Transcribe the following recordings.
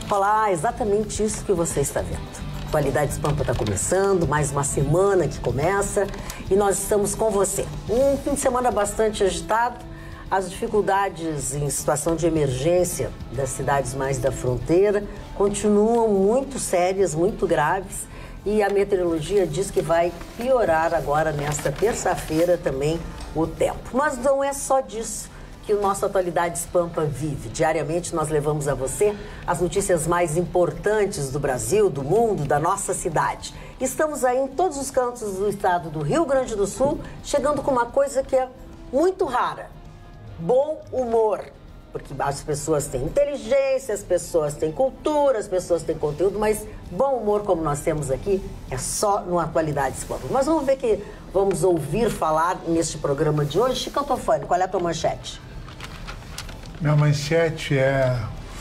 falar exatamente isso que você está vendo. Qualidades Pampa está começando, mais uma semana que começa e nós estamos com você. Um fim de semana bastante agitado, as dificuldades em situação de emergência das cidades mais da fronteira continuam muito sérias, muito graves e a meteorologia diz que vai piorar agora nesta terça-feira também o tempo. Mas não é só disso que o nosso Atualidades Pampa vive. Diariamente nós levamos a você as notícias mais importantes do Brasil, do mundo, da nossa cidade. Estamos aí em todos os cantos do estado do Rio Grande do Sul, chegando com uma coisa que é muito rara: bom humor. Porque as pessoas têm inteligência, as pessoas têm cultura, as pessoas têm conteúdo, mas bom humor como nós temos aqui é só no Atualidades Pampa. Mas vamos ver que vamos ouvir falar neste programa de hoje. Chico Antofani, qual é a tua manchete? Minha manchete é: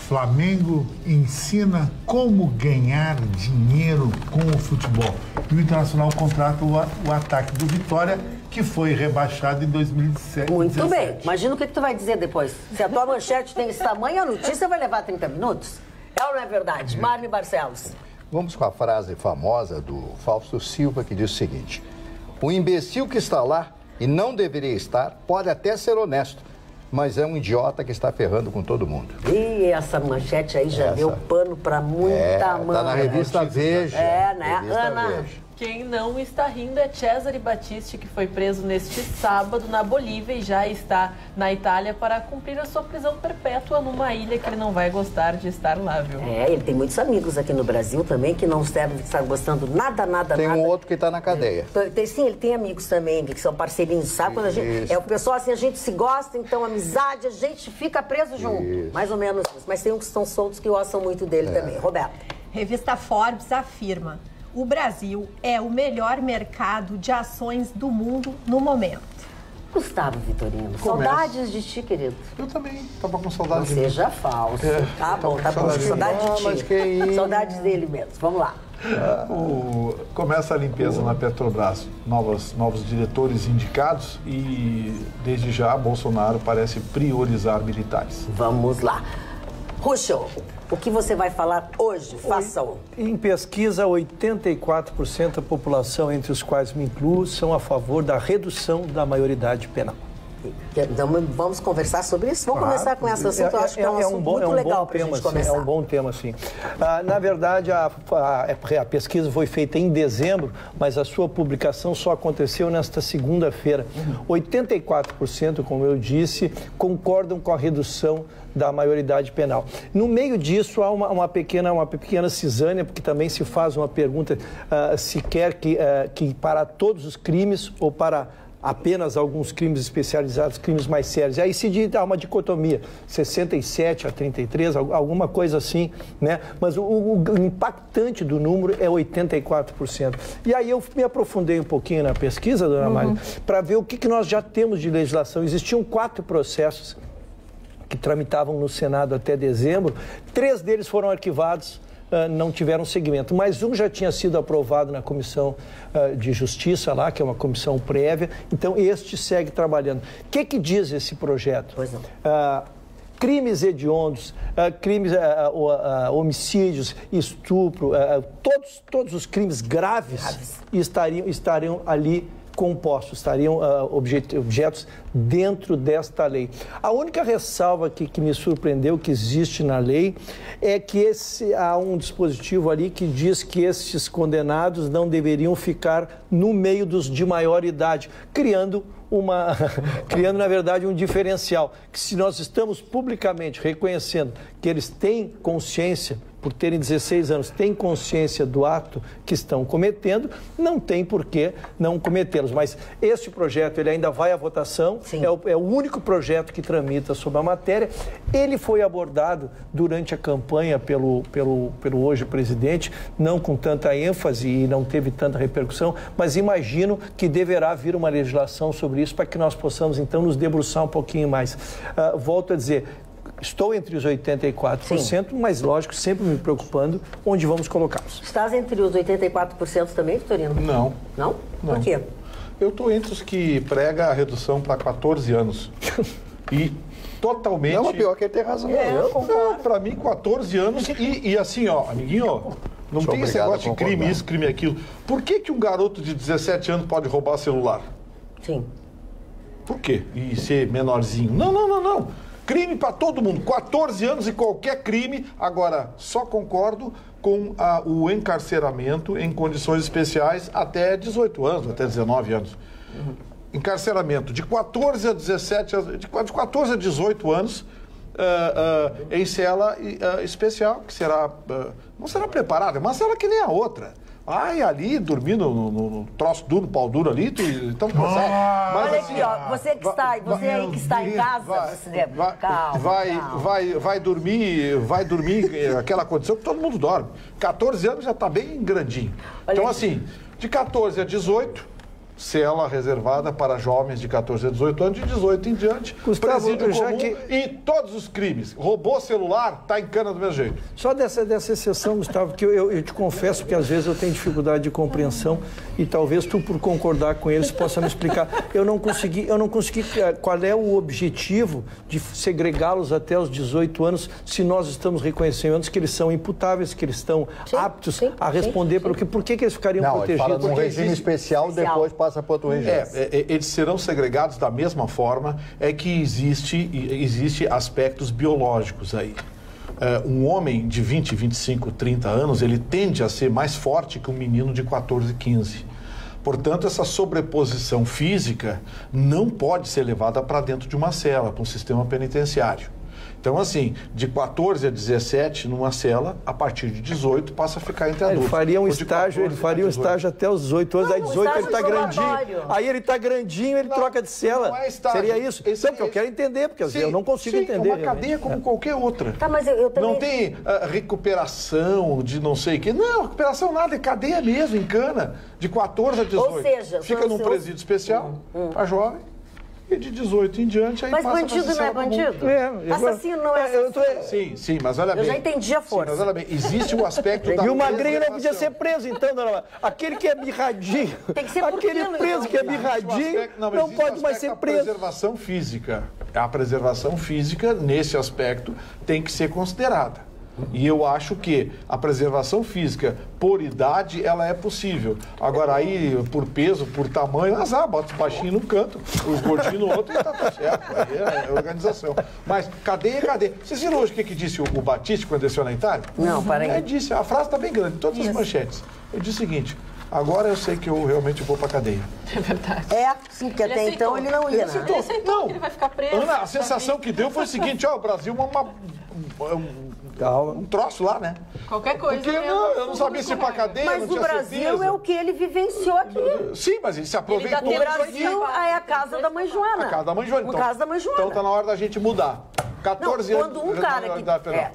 Flamengo ensina como ganhar dinheiro com o futebol. E o Internacional contrata o ataque do Vitória, que foi rebaixado em 2017. Muito bem. Imagina o que tu vai dizer depois. Se a tua manchete tem esse tamanho, a notícia vai levar 30 minutos. É ou não é verdade? Marne Barcelos. Vamos com a frase famosa do Fausto Silva, que diz o seguinte: o imbecil que está lá e não deveria estar pode até ser honesto, mas é um idiota que está ferrando com todo mundo. E essa manchete aí já deu pano para muita mão. Está na revista Veja. É, né? Revista Ana. Veja. Quem não está rindo é Cesare Battisti, que foi preso neste sábado na Bolívia e já está na Itália para cumprir a sua prisão perpétua numa ilha que ele não vai gostar de estar lá, viu? É, ele tem muitos amigos aqui no Brasil também que não devem estar gostando nada. Tem um outro que está na cadeia. Sim, ele tem amigos também que são parceirinhos, sabe? Quando a gente, o pessoal assim, a gente se gosta, então amizade, a gente fica preso junto. Isso. Mais ou menos isso. Mas tem uns que estão soltos que gostam muito dele também. Roberto. Revista Forbes afirma: o Brasil é o melhor mercado de ações do mundo no momento. Gustavo Vitorino, saudades de ti, querido. Eu também estava com saudade Não de mim. seja falso. Tá bom. saudade Saudade de ti. mas que isso? Saudades dele mesmo. Vamos lá. Começa a limpeza na Petrobras. Novos diretores indicados e, desde já, Bolsonaro parece priorizar militares. Vamos lá. Ruschel, o que você vai falar hoje? Faça-o. Em pesquisa, 84% da população, entre os quais me incluo, são a favor da redução da maioridade penal. Então, vamos conversar sobre isso? Vamos começar com esse assunto. Eu acho que é um assunto muito legal para a gente começar. É um bom tema, sim. Na verdade, a pesquisa foi feita em dezembro, mas a sua publicação só aconteceu nesta segunda-feira. 84%, como eu disse, concordam com a redução da maioridade penal. No meio disso, há uma pequena cisânia, porque também se faz uma pergunta se quer que para todos os crimes ou para apenas alguns crimes especializados, crimes mais sérios. Aí se dá uma dicotomia, 67 a 33, alguma coisa assim, né? Mas o impactante do número é 84%. E aí eu me aprofundei um pouquinho na pesquisa, dona Maria, para ver o que nós já temos de legislação. Existiam 4 processos que tramitavam no Senado até dezembro, 3 deles foram arquivados, não tiveram seguimento, mas um já tinha sido aprovado na Comissão de Justiça lá, que é uma comissão prévia, então este segue trabalhando. O que diz esse projeto? Pois não. Crimes hediondos, homicídios, estupro, todos os crimes graves estariam ali compostos, estariam objetos dentro desta lei. A única ressalva que me surpreendeu que existe na lei é que há um dispositivo ali que diz que esses condenados não deveriam ficar no meio dos de maior idade, criando, na verdade, um diferencial, que se nós estamos publicamente reconhecendo que eles têm consciência, por terem 16 anos, têm consciência do ato que estão cometendo, não tem por que não cometê-los. Mas este projeto, ele ainda vai à votação, é o único projeto que tramita sobre a matéria. Ele foi abordado durante a campanha pelo hoje presidente, não com tanta ênfase e não teve tanta repercussão, mas imagino que deverá vir uma legislação sobre isso para que nós possamos, então, nos debruçar um pouquinho mais. Volto a dizer, estou entre os 84%, mas, lógico, sempre me preocupando onde vamos colocá-los. Estás entre os 84% também, Vitorino? Não. Não? Por quê? Eu estou entre os que prega a redução para 14 anos. E totalmente... Não, pior que ele tem razão. Eu concordo. Para mim, 14 anos e assim, ó, amiguinho, não tem esse negócio de crime isso, crime aquilo. Por que um garoto de 17 anos pode roubar celular? Sim. Por quê? E ser menorzinho? Não. Crime para todo mundo. 14 anos e qualquer crime. Agora, só concordo com o encarceramento em condições especiais até 18 anos, até 19 anos. Encarceramento de 14 a 17, de 14 a 18 anos em cela especial, que será, não será preparada, é uma cela que nem a outra. Ai, ali, dormindo no troço duro, pau duro ali, então cansado. Mas olha assim, aqui, ó, você aí que está em casa, vai dormir aquela condição que todo mundo dorme. 14 anos já está bem grandinho. Então, assim, de 14 a 18... cela reservada para jovens de 14 a 18 anos, de 18 em diante, Gustavo, presídio comum e todos os crimes. Roubou celular, tá em cana do mesmo jeito. Só dessa exceção, Gustavo, que eu te confesso que às vezes eu tenho dificuldade de compreensão e talvez tu, por concordar com eles, possa me explicar. Eu não consegui qual é o objetivo de segregá-los até os 18 anos se nós estamos reconhecendo que eles são imputáveis, que eles estão aptos a responder pelo que. Por que eles ficariam protegidos? Ele fala num regime especial, depois passa para outro regime. Eles serão segregados da mesma forma que existe aspectos biológicos aí. Um homem de 20, 25, 30 anos, ele tende a ser mais forte que um menino de 14, 15. Portanto, essa sobreposição física não pode ser levada para dentro de uma cela, para um sistema penitenciário. Então, assim, de 14 a 17 numa cela, a partir de 18 passa a ficar entre adultos. Ele faria um estágio até os 18 anos, aí 18 ele está grandinho. Aí ele está grandinho, ele troca de cela. Não é estágio. Seria isso? Não, porque eu quero entender, porque eu não consigo entender. É uma cadeia como qualquer outra. Tá, mas eu também... Não tem recuperação de não sei o quê. Não, recuperação nada, é cadeia mesmo, em cana, de 14 a 18. Ou seja, fica num presídio especial, para jovem. E de 18 em diante, aí mas passa bandido não é bandido? Assassino não é assassino? Sim, mas olha bem. Eu já entendi a força. Mas olha bem, existe o aspecto da E o magrinho não podia ser preso, então, dona. Aquele que é birradinho, tem que ser aquele preso que é birradinho, não pode mais ser preso. Preservação física. A preservação física, nesse aspecto, tem que ser considerada. E eu acho que a preservação física, por idade, ela é possível. Agora, aí, por peso, por tamanho, azar, bota os baixinhos num canto, os gordinhos no outro e tá tudo certo. Aí é organização. Mas cadeia é cadeia. Vocês viram hoje o que disse o Battisti quando desceu na Itália? Não, parei. Ele disse, a frase está bem grande, todas as manchetes. Ele disse o seguinte: agora eu sei que eu realmente vou pra cadeia. É verdade. Sim, porque até então ele não ia, né? Ele aceitou que ele vai ficar preso. Ana, a sensação que deu foi o seguinte: o Brasil um troço lá, né? Qualquer coisa. Porque eu não sabia se ir pra cadeia, mas não o tinha Brasil certeza. é o que ele vivenciou aqui. Sim, mas ele se aproveitou. O Brasil é a casa da mãe Joana. A casa da mãe Joana. Então, casa da mãe Joana. Então tá na hora da gente mudar. 14 não, anos.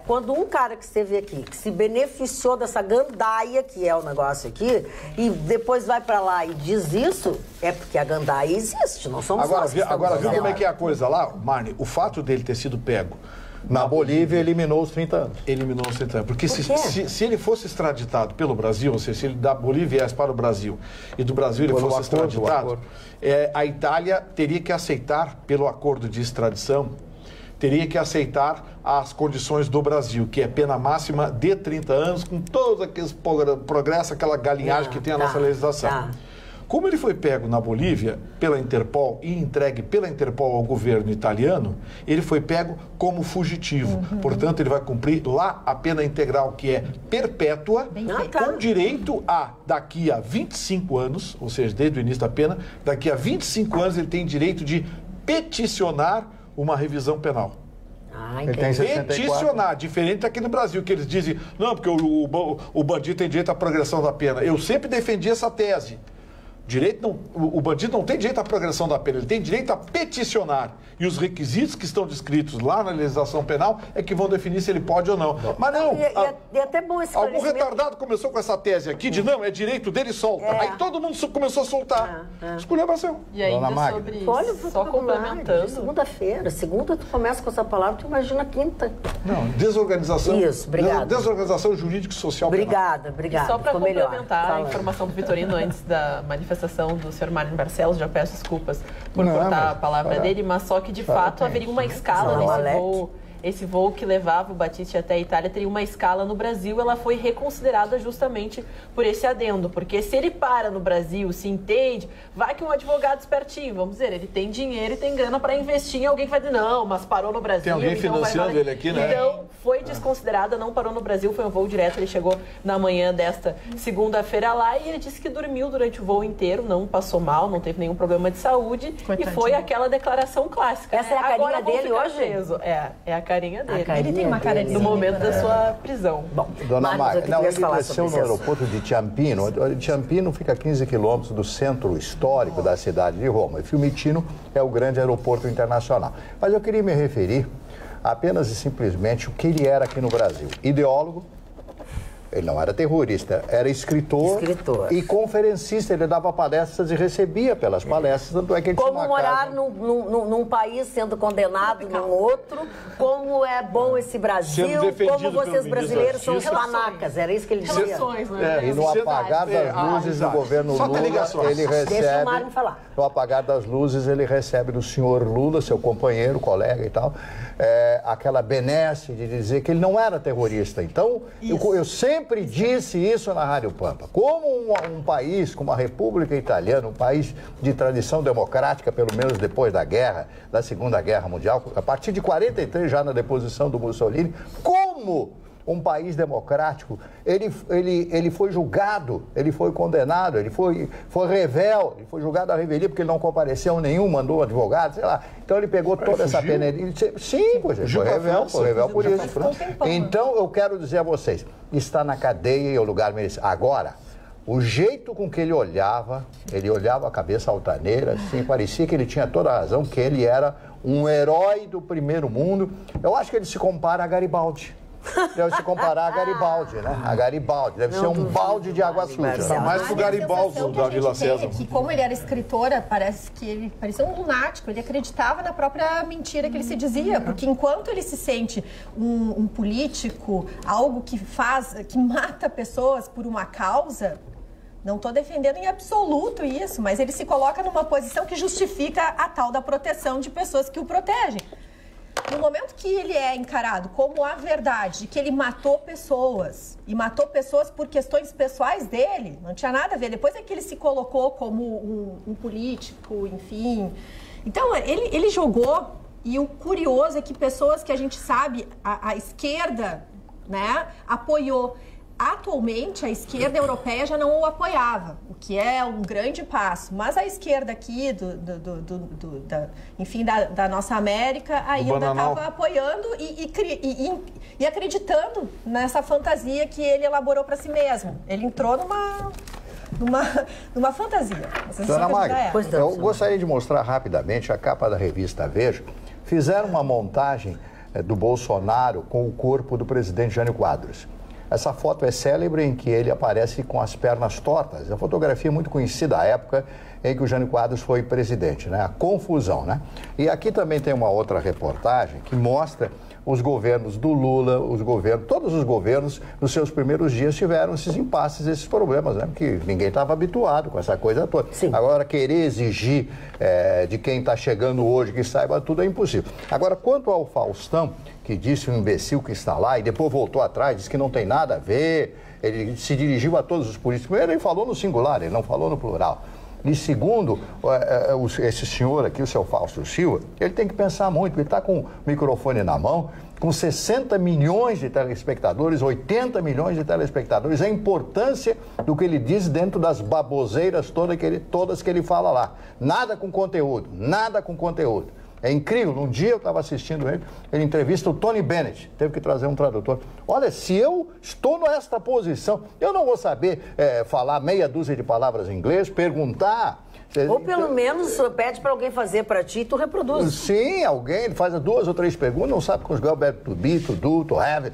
Quando um cara que esteve aqui, que se beneficiou dessa gandaia que é o negócio aqui, e depois vai pra lá e diz isso, é porque a gandaia existe, não somos nós. Agora viu como é que é a coisa lá, Marne? O fato dele ter sido pego na Bolívia, eliminou os 30 anos. Eliminou os 30 anos. Porque se ele fosse extraditado pelo Brasil, ou seja, se ele da Bolívia viesse para o Brasil e do Brasil ele fosse extraditado, a Itália teria que aceitar, pelo acordo de extradição, teria que aceitar as condições do Brasil, que é pena máxima de 30 anos, com todos aqueles progressos, aquela galinhagem que tem a nossa legislação. Como ele foi pego na Bolívia pela Interpol e entregue pela Interpol ao governo italiano, ele foi pego como fugitivo. Portanto, ele vai cumprir lá a pena integral, que é perpétua, com direito a, daqui a 25 anos, ou seja, desde o início da pena, daqui a 25 anos ele tem direito de peticionar uma revisão penal. Ele tem 64. Peticionar, diferente aqui no Brasil, que eles dizem, não, porque o bandido tem direito à progressão da pena. Eu sempre defendi essa tese. O bandido não tem direito à progressão da pena, ele tem direito a peticionar. E os requisitos que estão descritos lá na legislação penal é que vão definir se ele pode ou não. Mas não. E até bom esse algum retardado começou com essa tese aqui de não, é direito dele e solta. Aí todo mundo começou a soltar. Esculhambação. E ainda sobre isso, olha, só complementando. Segunda tu começa com essa palavra, tu imagina a quinta. Não, desorganização. Isso, obrigada. Desorganização jurídico-social. Obrigada. E só para complementar a informação do Vitorino antes da manifestação manifestação do senhor Mário Barcelos, já peço desculpas por cortar a palavra dele, mas só que de fato haveria uma escala nesse voo. Esse voo que levava o Battisti até a Itália teria uma escala no Brasil, ela foi reconsiderada justamente por esse adendo, porque se ele para no Brasil, se entende, vai que um advogado espertinho, vamos dizer, ele tem dinheiro e tem grana para investir em alguém que vai dizer, não, mas parou no Brasil. Tem alguém financiando ele aqui, né? Então, foi desconsiderada, não parou no Brasil, foi um voo direto, ele chegou na manhã desta segunda-feira lá e ele disse que dormiu durante o voo inteiro, não passou mal, não teve nenhum problema de saúde. Coitadinho. E foi aquela declaração clássica. Essa é a carinha dele hoje? Preso. É a carinha dele. Ele tem uma cara de no momento da sua prisão. Bom, Dona Marta, não, ele desceu no aeroporto de Ciampino. Ciampino fica a 15 quilômetros do centro histórico da cidade de Roma. E Fiumicino é o grande aeroporto internacional. Mas eu queria me referir apenas e simplesmente o que ele era aqui no Brasil. Ideólogo. Ele não era terrorista, era escritor e conferencista. Ele dava palestras e recebia pelas palestras, tanto é que ele como tinha uma morar casa... num país sendo condenado num outro, como é bom esse Brasil, como vocês brasileiros são os panacas, era isso que ele dizia. E no apagar das luzes do governo Lula, ele recebe... Deixa o Mário falar. No apagar das luzes, ele recebe do senhor Lula, seu companheiro, colega e tal, aquela benesse de dizer que ele não era terrorista. Então, eu sempre disse isso na Rádio Pampa. Como um país, como a República Italiana, um país de tradição democrática, pelo menos depois da guerra, da Segunda Guerra Mundial, a partir de 43, já na deposição do Mussolini, como um país democrático, ele foi julgado, ele foi condenado, ele foi rebelde, ele foi julgado à revelia porque ele não compareceu nenhum, mandou advogado, sei lá. Então ele pegou toda essa pena. Sim, pois ele foi rebelde por isso. Então eu quero dizer a vocês, está na cadeia e o lugar merecido. Agora, o jeito com que ele olhava a cabeça altaneira, assim, parecia que ele tinha toda a razão, que ele era um herói do primeiro mundo. Eu acho que ele se compara a Garibaldi. Deve se comparar a Garibaldi, né? A Garibaldi. Deve ser um balde de água suja. Mais pro Garibaldi da Vila César. Que como ele era escritora, parece que ele parecia um lunático. Ele acreditava na própria mentira que ele se dizia. Porque enquanto ele se sente um político, algo que mata pessoas por uma causa... Não estou defendendo em absoluto isso, mas ele se coloca numa posição que justifica a tal da proteção de pessoas que o protegem. No momento que ele é encarado como a verdade, que ele matou pessoas, e matou pessoas por questões pessoais dele, não tinha nada a ver. Depois é que ele se colocou como um político, enfim. Então, ele jogou, e o curioso é que pessoas que a gente sabe, a esquerda, né, apoiou. Atualmente, a esquerda europeia já não o apoiava, o que é um grande passo. Mas a esquerda aqui, da nossa América, ainda estava apoiando e acreditando nessa fantasia que ele elaborou para si mesmo. Ele entrou numa fantasia. Dona Magda, eu gostaria de mostrar rapidamente a capa da revista Veja. Fizeram uma montagem do Bolsonaro com o corpo do presidente Jânio Quadros. Essa foto é célebre em que ele aparece com as pernas tortas. A fotografia é muito conhecida da época em que o Jânio Quadros foi presidente, né? A confusão, né? E aqui também tem uma outra reportagem que mostra os governos do Lula, todos os governos, nos seus primeiros dias tiveram esses impasses, esses problemas, né? Porque ninguém estava habituado com essa coisa toda. Sim. Agora, querer exigir de quem está chegando hoje que saiba tudo é impossível. Agora, quanto ao Faustão, que disse um imbecil que está lá e depois voltou atrás, disse que não tem nada a ver, ele se dirigiu a todos os políticos. Primeiro, ele falou no singular, ele não falou no plural. E segundo, esse senhor aqui, o seu Fausto Silva, ele tem que pensar muito, ele está com o microfone na mão, com 60 milhões de telespectadores, 80 milhões de telespectadores, a importância do que ele diz dentro das baboseiras todas que ele fala lá. Nada com conteúdo, nada com conteúdo. É incrível, um dia eu estava assistindo ele entrevista o Tony Bennett, teve que trazer um tradutor. Olha, se eu estou nesta posição, eu não vou saber falar meia dúzia de palavras em inglês, perguntar... Ou pelo menos pede para alguém fazer para ti e tu reproduz. Sim, alguém faz 2 ou 3 perguntas, não sabe conjugar o verbo to be, to do, to have.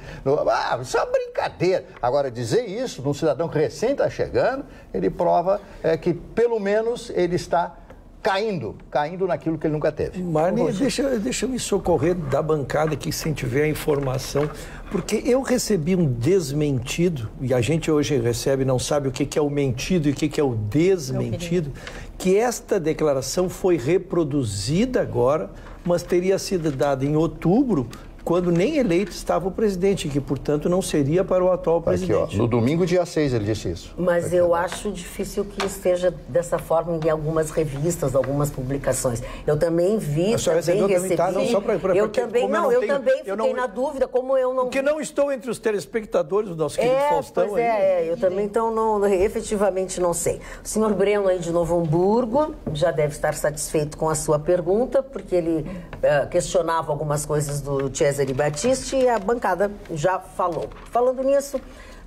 Isso é uma brincadeira. Agora, dizer isso de um cidadão que recém está chegando, ele prova que pelo menos ele está caindo naquilo que ele nunca teve. Marne, deixa eu me socorrer da bancada aqui, sem tiver a informação, porque eu recebi um desmentido, e a gente hoje recebe, não sabe o que é o mentido e o que é o desmentido, que esta declaração foi reproduzida agora, mas teria sido dada em outubro, quando nem eleito estava o presidente, que, portanto, não seria para o atual presidente. Aqui, ó, no domingo, dia 6, ele disse isso. Mas eu acho difícil que esteja dessa forma em algumas revistas, algumas publicações. Eu também vi, também recebi. Tá, não, só eu também, não, eu também fiquei na dúvida, como eu não... Porque não estou entre os telespectadores do nosso querido Faustão. Pois eu também, então, efetivamente não sei. O senhor Breno aí de Novo Hamburgo já deve estar satisfeito com a sua pergunta, porque ele questionava algumas coisas do Cesare Battisti e a bancada já falou. Falando nisso,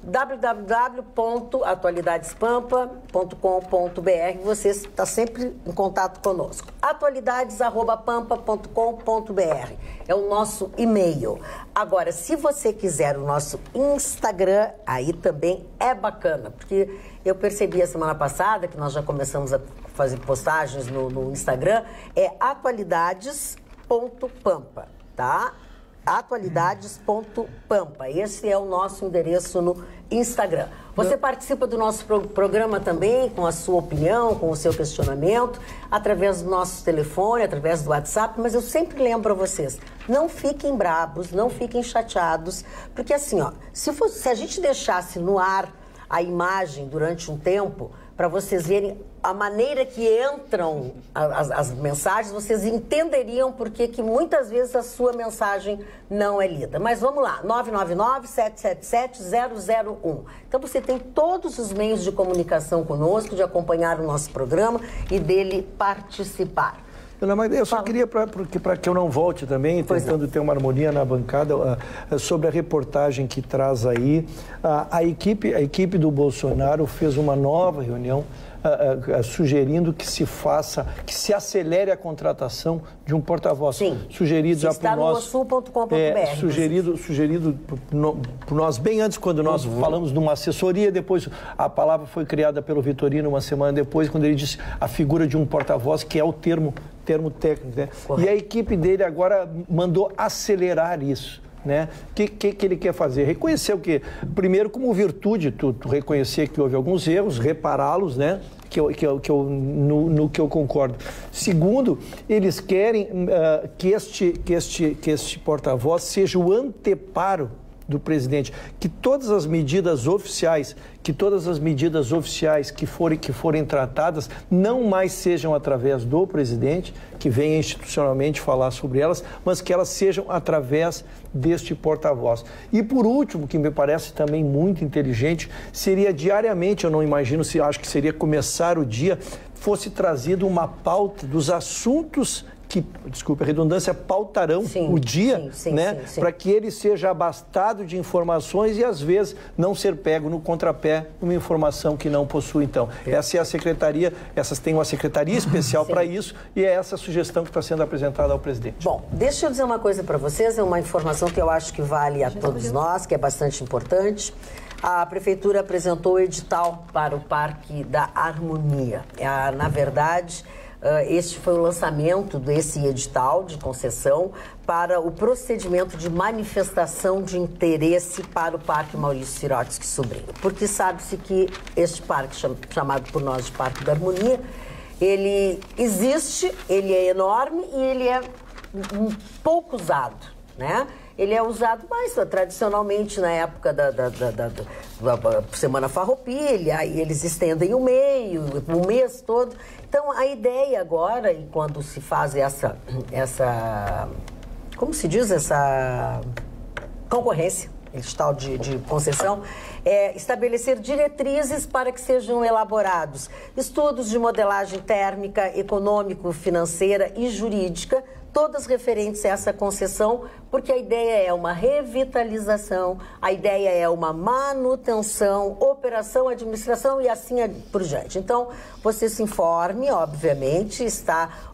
www.atualidadespampa.com.br, você está sempre em contato conosco. atualidades@pampa.com.br é o nosso e-mail. Agora, se você quiser o nosso Instagram, aí também é bacana, porque eu percebi a semana passada que nós já começamos a fazer postagens no Instagram, é atualidades.pampa, tá? atualidades.pampa. Esse é o nosso endereço no Instagram. Você participa do nosso programa também com a sua opinião, com o seu questionamento, através do nosso telefone, através do WhatsApp, mas eu sempre lembro a vocês, não fiquem bravos, não fiquem chateados, porque assim, ó, se a gente deixasse no ar a imagem durante um tempo, para vocês verem a maneira que entram as mensagens, vocês entenderiam por que muitas vezes a sua mensagem não é lida. Mas vamos lá, 999-777-001. Então você tem todos os meios de comunicação conosco, de acompanhar o nosso programa e dele participar. Dona Magda, eu só queria, para que eu não volte também, tentando ter uma harmonia na bancada, sobre a reportagem que traz aí. A equipe do Bolsonaro fez uma nova reunião sugerindo que se acelere a contratação de um porta-voz. Sim, sugerido já por nós. Sugerido por nós, bem antes, quando nós falamos de uma assessoria, depois a palavra foi criada pelo Vitorino uma semana depois, quando ele disse a figura de um porta-voz, que é o termo técnico, né? E a equipe dele agora mandou acelerar isso. Né? O que ele quer fazer? Reconhecer o quê? Primeiro, como virtude, tu reconhecer que houve alguns erros, repará-los, né? No que eu concordo. Segundo, eles querem que este porta-voz seja o anteparo do presidente, que todas as medidas oficiais que forem tratadas não mais sejam através do presidente, que venha institucionalmente falar sobre elas, mas que elas sejam através deste porta-voz. E por último, que me parece também muito inteligente, seria diariamente, eu não imagino, acho que seria começar o dia, fosse trazido uma pauta dos assuntos que, desculpe a redundância, pautarão o dia, né? Para que ele seja abastado de informações e, às vezes, não ser pego no contrapé uma informação que não possui. Então, essa é a secretaria, essas têm uma secretaria especial para isso e é essa a sugestão que está sendo apresentada ao presidente. Bom, deixa eu dizer uma coisa para vocês, é uma informação que eu acho que vale a todos nós, que é bastante importante. A Prefeitura apresentou o edital para o Parque da Harmonia. Na verdade, este foi o lançamento desse edital de concessão para o procedimento de manifestação de interesse para o Parque Maurício Sirotsky Sobrinho. Porque sabe-se que este parque, chamado por nós de Parque da Harmonia, ele existe, ele é enorme e ele é pouco usado, né? Ele é usado mais tradicionalmente na época da Semana Farroupilha, aí eles estendem o mês todo. Então, a ideia agora, e quando se faz essa como se diz, essa concorrência, edital de concessão, é estabelecer diretrizes para que sejam elaborados estudos de modelagem térmica, econômico-financeira e jurídica, todas referentes a essa concessão, porque a ideia é uma revitalização, a ideia é uma manutenção, operação, administração e assim por diante. Então, você se informe, obviamente,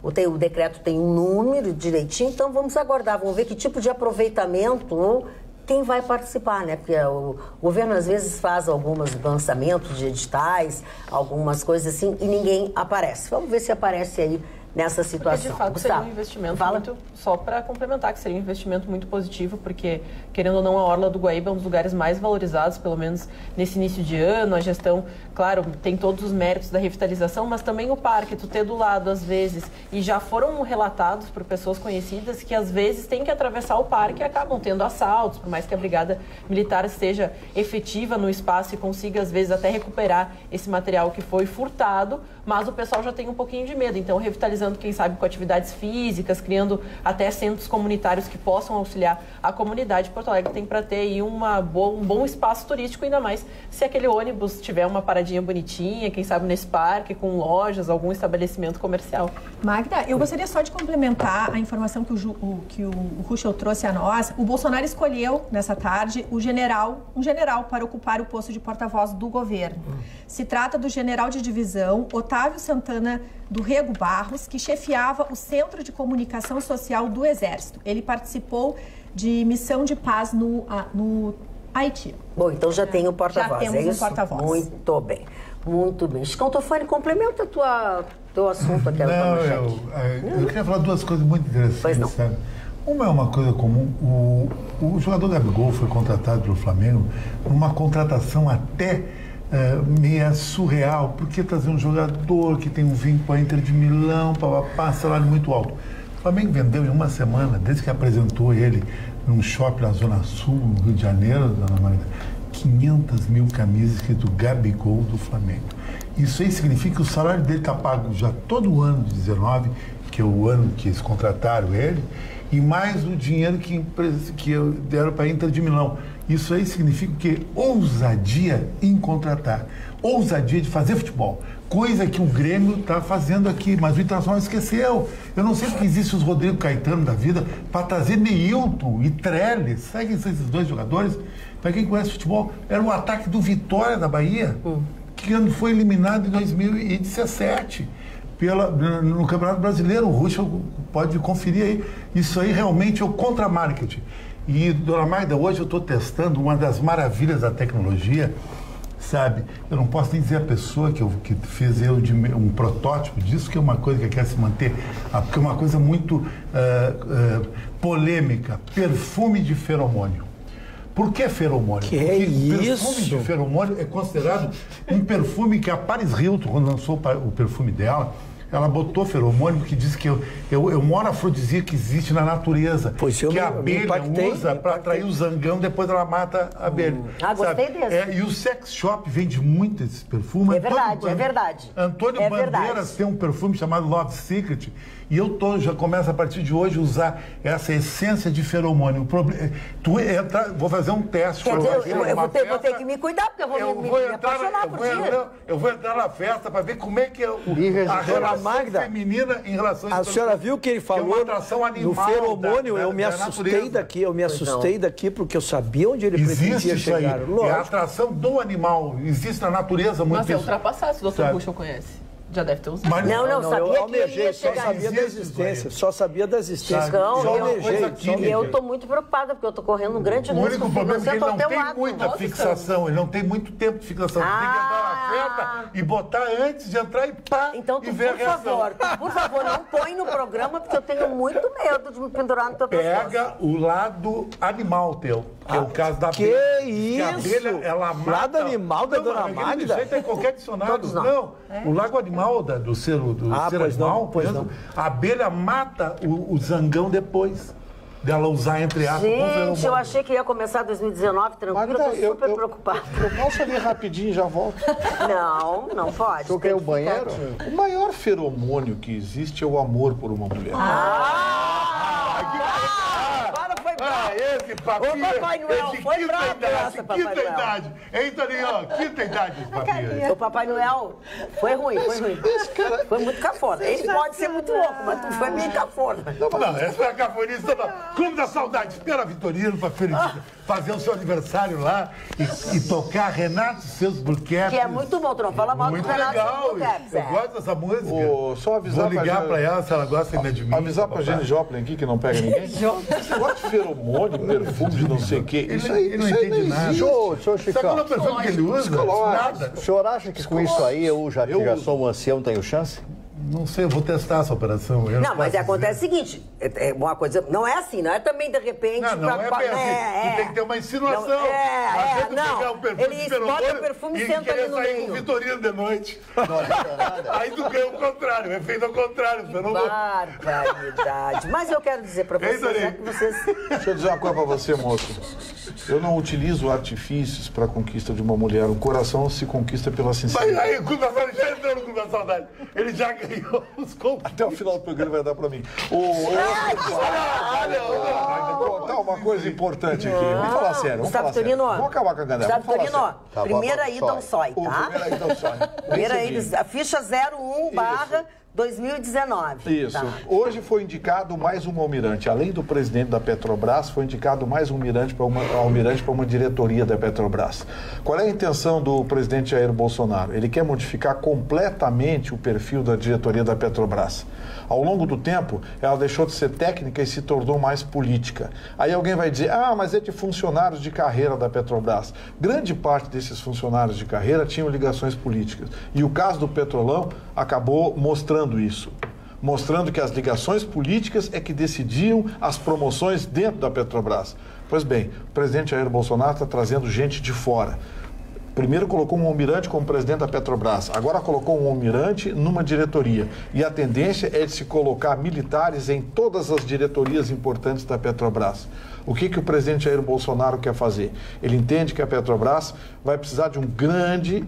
o decreto tem um número direitinho, então vamos aguardar, vamos ver que tipo de aproveitamento quem vai participar, né? Porque o governo às vezes faz alguns lançamentos de editais, algumas coisas assim, e ninguém aparece. Vamos ver se aparece aí nessa situação. Porque, de fato, Gustavo, seria um investimento muito... Só para complementar, que seria um investimento muito positivo, porque, querendo ou não, a Orla do Guaíba é um dos lugares mais valorizados, pelo menos nesse início de ano. A gestão, claro, tem todos os méritos da revitalização, mas também o parque, tu ter do lado, às vezes, e já foram relatados por pessoas conhecidas que, às vezes, tem que atravessar o parque e acabam tendo assaltos, por mais que a Brigada Militar seja efetiva no espaço e consiga, às vezes, até recuperar esse material que foi furtado, mas o pessoal já tem um pouquinho de medo. Então, revitalizando, quem sabe, com atividades físicas, criando até centros comunitários que possam auxiliar a comunidade, Porto Alegre tem para ter aí um bom espaço turístico, ainda mais se aquele ônibus tiver uma paradinha bonitinha, quem sabe nesse parque, com lojas, algum estabelecimento comercial. Magda, eu gostaria só de complementar a informação que o Ruschel trouxe a nós. O Bolsonaro escolheu, nessa tarde, um general para ocupar o posto de porta-voz do governo. Se trata do general de divisão Otávio Santana do Rego Barros, que chefiava o Centro de Comunicação Social do Exército. Ele participou de missão de paz no Haiti. Bom, então já tem o porta-voz, já temos um porta-voz. Muito bem, muito bem. Chico Tofani, complementa teu assunto aqui. Eu queria falar duas coisas muito interessantes. Pois não. Sabe? Uma é uma coisa comum, o jogador Gabigol foi contratado pelo Flamengo numa contratação até meia surreal, porque trazer um jogador que tem um vínculo com a Inter de Milão, salário muito alto. O Flamengo vendeu em uma semana, desde que apresentou ele num shopping na Zona Sul, no Rio de Janeiro, Dona Marita, 500 mil camisas escrito Gabigol do Flamengo. Isso aí significa que o salário dele está pago já todo o ano de 19, que é o ano que eles contrataram ele, e mais o dinheiro que deram para a Inter de Milão. Isso aí significa que ousadia em contratar, ousadia de fazer futebol, coisa que o Grêmio está fazendo aqui, mas o Internacional esqueceu. Eu não sei porque existe os Rodrigo Caetano da vida para trazer Neilton e Trellis, seguem esses dois jogadores. Para quem conhece futebol, era o ataque do Vitória da Bahia, que foi eliminado em 2017 no Campeonato Brasileiro. O Ruschel pode conferir aí. Isso aí realmente é o contra-marketing. E, Dona Magda, hoje eu estou testando uma das maravilhas da tecnologia, sabe? Eu não posso nem dizer a pessoa que fez um protótipo disso, que é uma coisa que quer se manter, porque é uma coisa muito polêmica. Perfume de feromônio. Por que feromônio? Que porque é isso? Perfume de feromônio é considerado um perfume que a Paris Hilton, quando lançou o perfume dela, ela botou feromônio, que diz que é um afrodisíaco que existe na natureza, que a abelha usa para atrair o zangão, depois ela mata a abelha. Gostei desse. E o sex shop vende muito esse perfume. É verdade, é verdade. Antônio Bandeiras tem um perfume chamado Love Secret, e eu já começo a partir de hoje a usar essa essência de feromônio. Vou fazer um teste. Quer dizer, eu vou ter que me cuidar, porque eu vou me apaixonar por dia. Eu vou entrar na festa para ver como é que é a relação feminina em relação a a senhora viu que ele falou no feromônio? Eu me assustei daqui porque eu sabia onde ele pretendia chegar. É a atração do animal. Existe na natureza muito. Mas é ultrapassado, se o Dr. Ruschel conhece. Já deve ter usado. Mas não, sabia eu almejei, só sabia da existência. E eu estou muito preocupada, porque eu estou correndo um grande risco. O único problema é que ele não tem muita fixação, ele não tem muito tempo de fixação. Tem que entrar na festa e botar antes de entrar e pá, então, e ver a reação. Por favor, não põe no programa, porque eu tenho muito medo de me pendurar no teu pescoço. Pega o lado animal teu, que é o caso da abelha. Que isso? A abelha, ela mata... Lado animal da Dona Magda? Isso aí tem qualquer dicionário. Não, o lago animal do ser animal, a abelha mata o zangão depois dela usar entre aspas. Gente, eu achei que ia começar 2019 tranquilo, eu tô super preocupada. Eu posso ali rapidinho e já volto? Não pode. Tu quer o banheiro? O maior feromônio que existe é o amor por uma mulher. Agora foi bravo. Esse papinho. Ô, Papai Noel, foi bravo essa, Papai Noel. Quinta idade. Hein, Toninho? Quinta idade esse papinho. O Papai Noel foi ruim. Foi muito cafona. Ele pode ser muito louco, mas tu foi meio cafona. Não, essa é a cafonice. Clube da Saudade. Espera a Vitorino para fazer o seu aniversário lá e tocar Renato Seus Burquetes. Que é muito bom, tu não fala mal do Renato Seus Burquetes. Eu gosto dessa música. Só avisar. Vou ligar para ela se ela gosta ainda de mim. Avisar para a Jenny Joplin aqui, que não pega ninguém. Esse negócio de feromônio, perfume de não sei o quê. Isso aí não entende nada. Senhor Chicão. Sabe qual é o perfume que ele usa? Nada. O senhor acha que com isso aí eu já sou um ancião, tenho chance? Não sei, eu vou testar essa operação. Não, mas acontece o seguinte, é uma coisa, não é assim, não é também de repente... Não é bem assim, tu tem que ter uma insinuação. Eles botam o perfume e senta ali no meio. Sair com o Vitorino de noite. Aí tu ganha o contrário, o efeito ao contrário. Você não... Barbaridade. Mas eu quero dizer pra vocês, Deixa eu dizer uma coisa pra você, moço. Eu não utilizo artifícios para a conquista de uma mulher. O coração se conquista pela sinceridade. Mas aí o Clube da Saudade já entrou no Clube da Saudade. Ele já ganhou os compos. Até o final do programa vai dar para mim. Vou contar uma coisa importante aqui. Vamos falar sério. Vamos acabar com a galera. Gustavo Vitorino, primeira ida ao SOI, tá? Primeira ida, a ficha 01/2019. Isso. Tá. Hoje foi indicado mais um almirante. Além do presidente da Petrobras, foi indicado mais um almirante para uma diretoria da Petrobras. Qual é a intenção do presidente Jair Bolsonaro? Ele quer modificar completamente o perfil da diretoria da Petrobras. Ao longo do tempo, ela deixou de ser técnica e se tornou mais política. Aí alguém vai dizer, mas é de funcionários de carreira da Petrobras. Grande parte desses funcionários de carreira tinham ligações políticas. E o caso do Petrolão acabou mostrando isso. Mostrando que as ligações políticas é que decidiam as promoções dentro da Petrobras. Pois bem, o presidente Jair Bolsonaro está trazendo gente de fora. Primeiro colocou um almirante como presidente da Petrobras, agora colocou um almirante numa diretoria. E a tendência é de se colocar militares em todas as diretorias importantes da Petrobras. O que o presidente Jair Bolsonaro quer fazer? Ele entende que a Petrobras vai precisar de um grande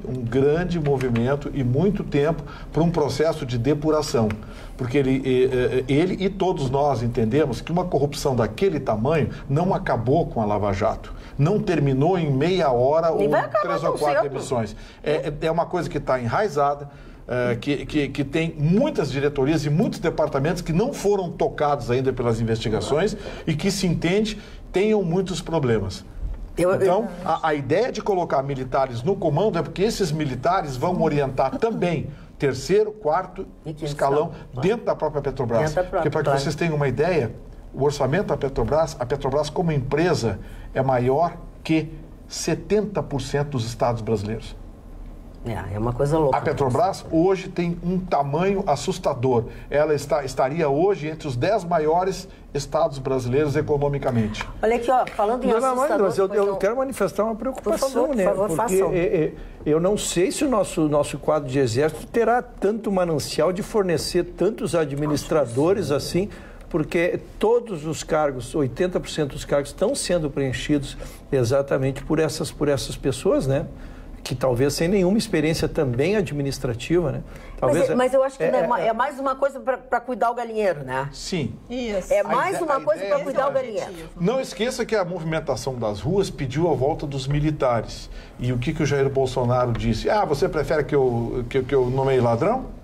movimento e muito tempo para um processo de depuração. Porque ele e todos nós entendemos que uma corrupção daquele tamanho não acabou com a Lava Jato. Não terminou em meia hora ou 3 ou 4 emissões. É uma coisa que está enraizada, que tem muitas diretorias e muitos departamentos que não foram tocados ainda pelas investigações e que, se entende, tenham muitos problemas. Então, a ideia de colocar militares no comando é porque esses militares vão orientar também terceiro, quarto escalão dentro da própria Petrobras. Porque, para que vocês tenham uma ideia, o orçamento da Petrobras, a Petrobras como empresa é maior que 70% dos estados brasileiros. É uma coisa louca. A Petrobras hoje tem um tamanho assustador. Ela estaria hoje entre os 10 maiores estados brasileiros economicamente. Olha aqui, falando em assustador... Mas eu quero manifestar uma preocupação, por favor, porque eu não sei se o nosso quadro de exército terá tanto manancial de fornecer tantos administradores assim, porque todos os cargos, 80% dos cargos estão sendo preenchidos exatamente por essas pessoas, né? Que talvez sem nenhuma experiência também administrativa, né? Talvez mas eu acho que é mais uma coisa para cuidar o galinheiro, né? Sim. Isso. É mais uma coisa para cuidar o galinheiro. Não esqueça que a movimentação das ruas pediu a volta dos militares. E o que o Jair Bolsonaro disse? Você prefere que eu nomeie ladrão?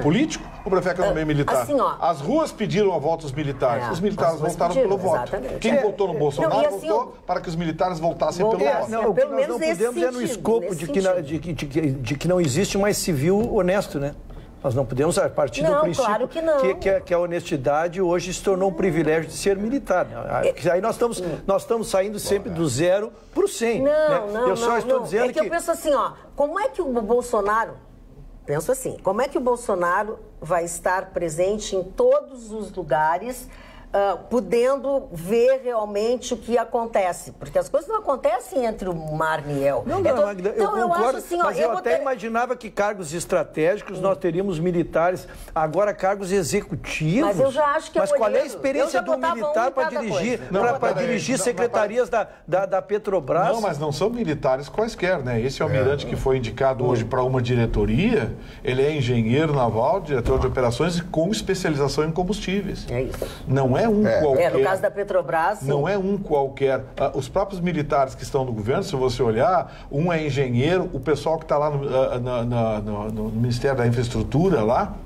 Político? Ou prefere que eu nomeie militar? Assim, as ruas pediram a volta dos militares. Os militares voltaram pelo voto. Quem votou no Bolsonaro votou para que os militares voltassem pelo voto. O que nós não podemos é no escopo de que não existe mais civil honesto, né? Nós não podemos, a partir do princípio claro que, que a honestidade hoje se tornou um privilégio de ser militar. Aí nós estamos saindo sempre do 0 para o 100. Eu só estou dizendo que... eu penso assim, como é que o Bolsonaro... Penso assim, como é que o Bolsonaro vai estar presente em todos os lugares, podendo ver realmente o que acontece? Porque as coisas não acontecem entre o mar e eu. Magda, eu concordo, mas eu até imaginava que cargos estratégicos nós teríamos militares, agora cargos executivos. Mas eu já acho que qual é a experiência do militar para dirigir secretarias da Petrobras? Não, mas não são militares quaisquer, né? Esse almirante que foi indicado hoje para uma diretoria, ele é engenheiro naval, diretor de operações com especialização em combustíveis. É isso. Não é um qualquer. No caso da Petrobras... Não é um qualquer. Os próprios militares que estão no governo, se você olhar, um é engenheiro, o pessoal que está lá no Ministério da Infraestrutura, lá,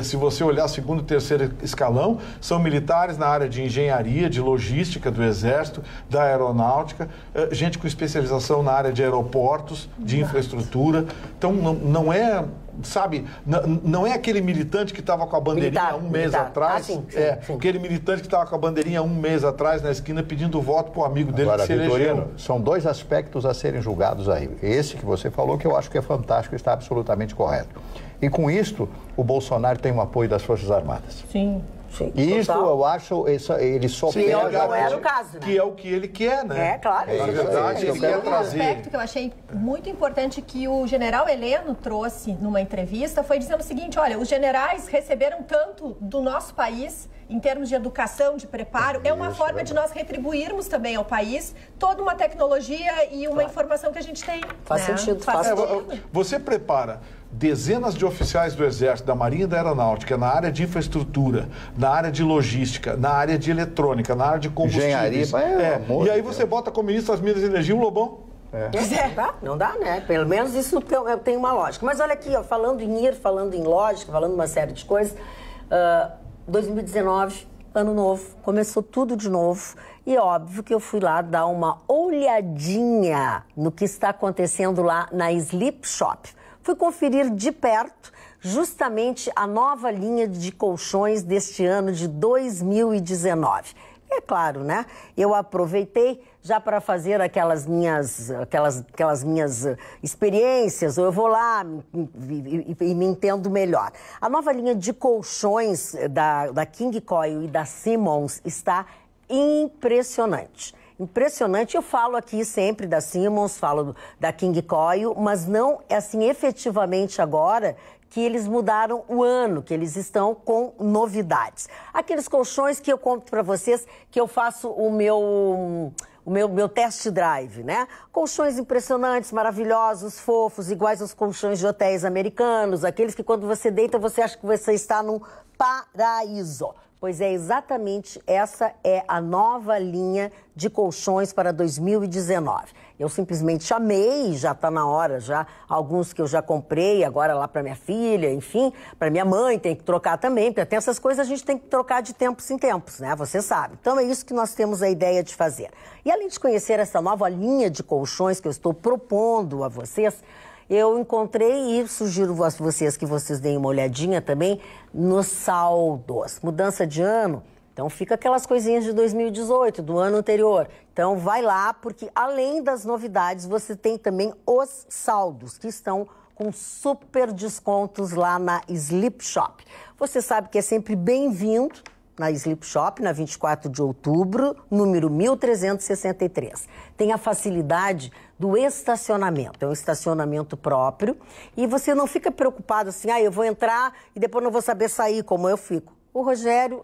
se você olhar segundo e terceiro escalão, são militares na área de engenharia, de logística do Exército, da aeronáutica, gente com especialização na área de aeroportos, de infraestrutura. Então, não é sabe, não é aquele militante que estava com a bandeirinha um mês atrás. Sim. Aquele militante que estava com a bandeirinha um mês atrás na esquina pedindo voto para o amigo dele que se elegeu. São dois aspectos a serem julgados aí. Esse que você falou, que eu acho que é fantástico, está absolutamente correto. E com isto, o Bolsonaro tem o apoio das Forças Armadas. Sim. E isso eu acho, ele só pega... Não é o caso, né? Que é o que ele quer, né? É, claro. Na verdade, ele quer trazer... Um aspecto que eu achei muito importante que o general Heleno trouxe numa entrevista foi dizendo o seguinte, olha, os generais receberam tanto do nosso país em termos de educação, de preparo, é uma forma de nós retribuirmos também ao país toda uma tecnologia e uma informação que a gente tem. Faz sentido. Você prepara dezenas de oficiais do Exército, da Marinha e da Aeronáutica, na área de infraestrutura, na área de logística, na área de eletrônica, na área de combustíveis. Engenharia, e aí você bota como ministro das Minas e Energia o Lobão. Não dá, né? Pelo menos isso tem uma lógica. Mas olha aqui, ó, falando em falando em lógica, falando uma série de coisas, 2019, ano novo, começou tudo de novo. E óbvio que eu fui lá dar uma olhadinha no que está acontecendo lá na Sleep Shop. Fui conferir de perto justamente a nova linha de colchões deste ano de 2019. É claro, né? Eu aproveitei já para fazer aquelas minhas experiências, ou eu vou lá e me entendo melhor. A nova linha de colchões da King Coil e da Simmons está impressionante. Impressionante, eu falo aqui sempre da Simmons, falo da King Coil, mas não é assim efetivamente agora que eles mudaram o ano, que eles estão com novidades. Aqueles colchões que eu conto para vocês, que eu faço o meu test drive, né? Colchões impressionantes, maravilhosos, fofos, iguais aos colchões de hotéis americanos, aqueles que quando você deita você acha que você está num paraíso. Pois é, exatamente essa é a nova linha de colchões para 2019. Eu simplesmente amei, já está na hora, já alguns que eu já comprei, agora lá para minha filha, enfim, para minha mãe tem que trocar também, porque até essas coisas a gente tem que trocar de tempos em tempos, né? Você sabe. Então é isso que nós temos a ideia de fazer. E além de conhecer essa nova linha de colchões que eu estou propondo a vocês, eu encontrei e sugiro a vocês que vocês deem uma olhadinha também nos saldos. Mudança de ano, então fica aquelas coisinhas de 2018, do ano anterior. Então vai lá, porque além das novidades, você tem também os saldos, que estão com super descontos lá na Sleep Shop. Você sabe que é sempre bem-vindo na Sleep Shop, na 24 de outubro, número 1363. Tem a facilidade do estacionamento, é um estacionamento próprio, e você não fica preocupado assim, eu vou entrar e depois não vou saber sair, como eu fico. O Rogério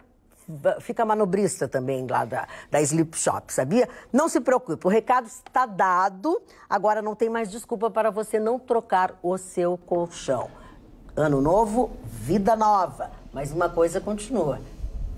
fica manobrista também lá da Sleep Shop, sabia? Não se preocupe, o recado está dado, agora não tem mais desculpa para você não trocar o seu colchão. Ano novo, vida nova, mas uma coisa continua.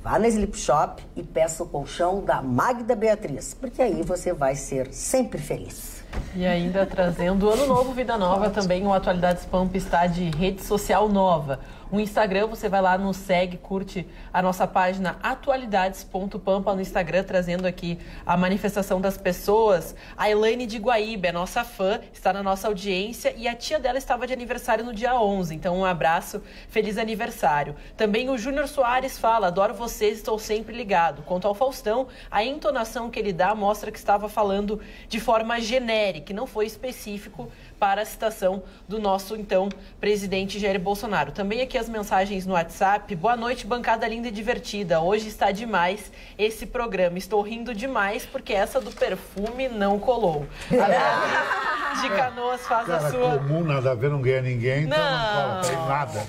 Vá na Sleep Shop e peça o colchão da Magda Beatriz, porque aí você vai ser sempre feliz. E ainda trazendo Ano Novo, Vida Nova, também o Atualidades Pampa está de rede social nova. O Instagram, você vai lá, nos segue, curte a nossa página atualidades.pampa no Instagram, trazendo aqui a manifestação das pessoas. A Elaine de Guaíba, é nossa fã, está na nossa audiência e a tia dela estava de aniversário no dia 11, então um abraço, feliz aniversário. Também o Júnior Soares fala, adoro vocês, estou sempre ligado. Quanto ao Faustão, a entonação que ele dá mostra que estava falando de forma genérica, não foi específico para a citação do nosso, então, presidente Jair Bolsonaro. Também aqui as mensagens no WhatsApp. Boa noite, bancada linda e divertida. Hoje está demais esse programa. Estou rindo demais porque essa do perfume não colou. A de Canoas faz a sua... comum, nada a ver, não ganha ninguém, então não fala nada.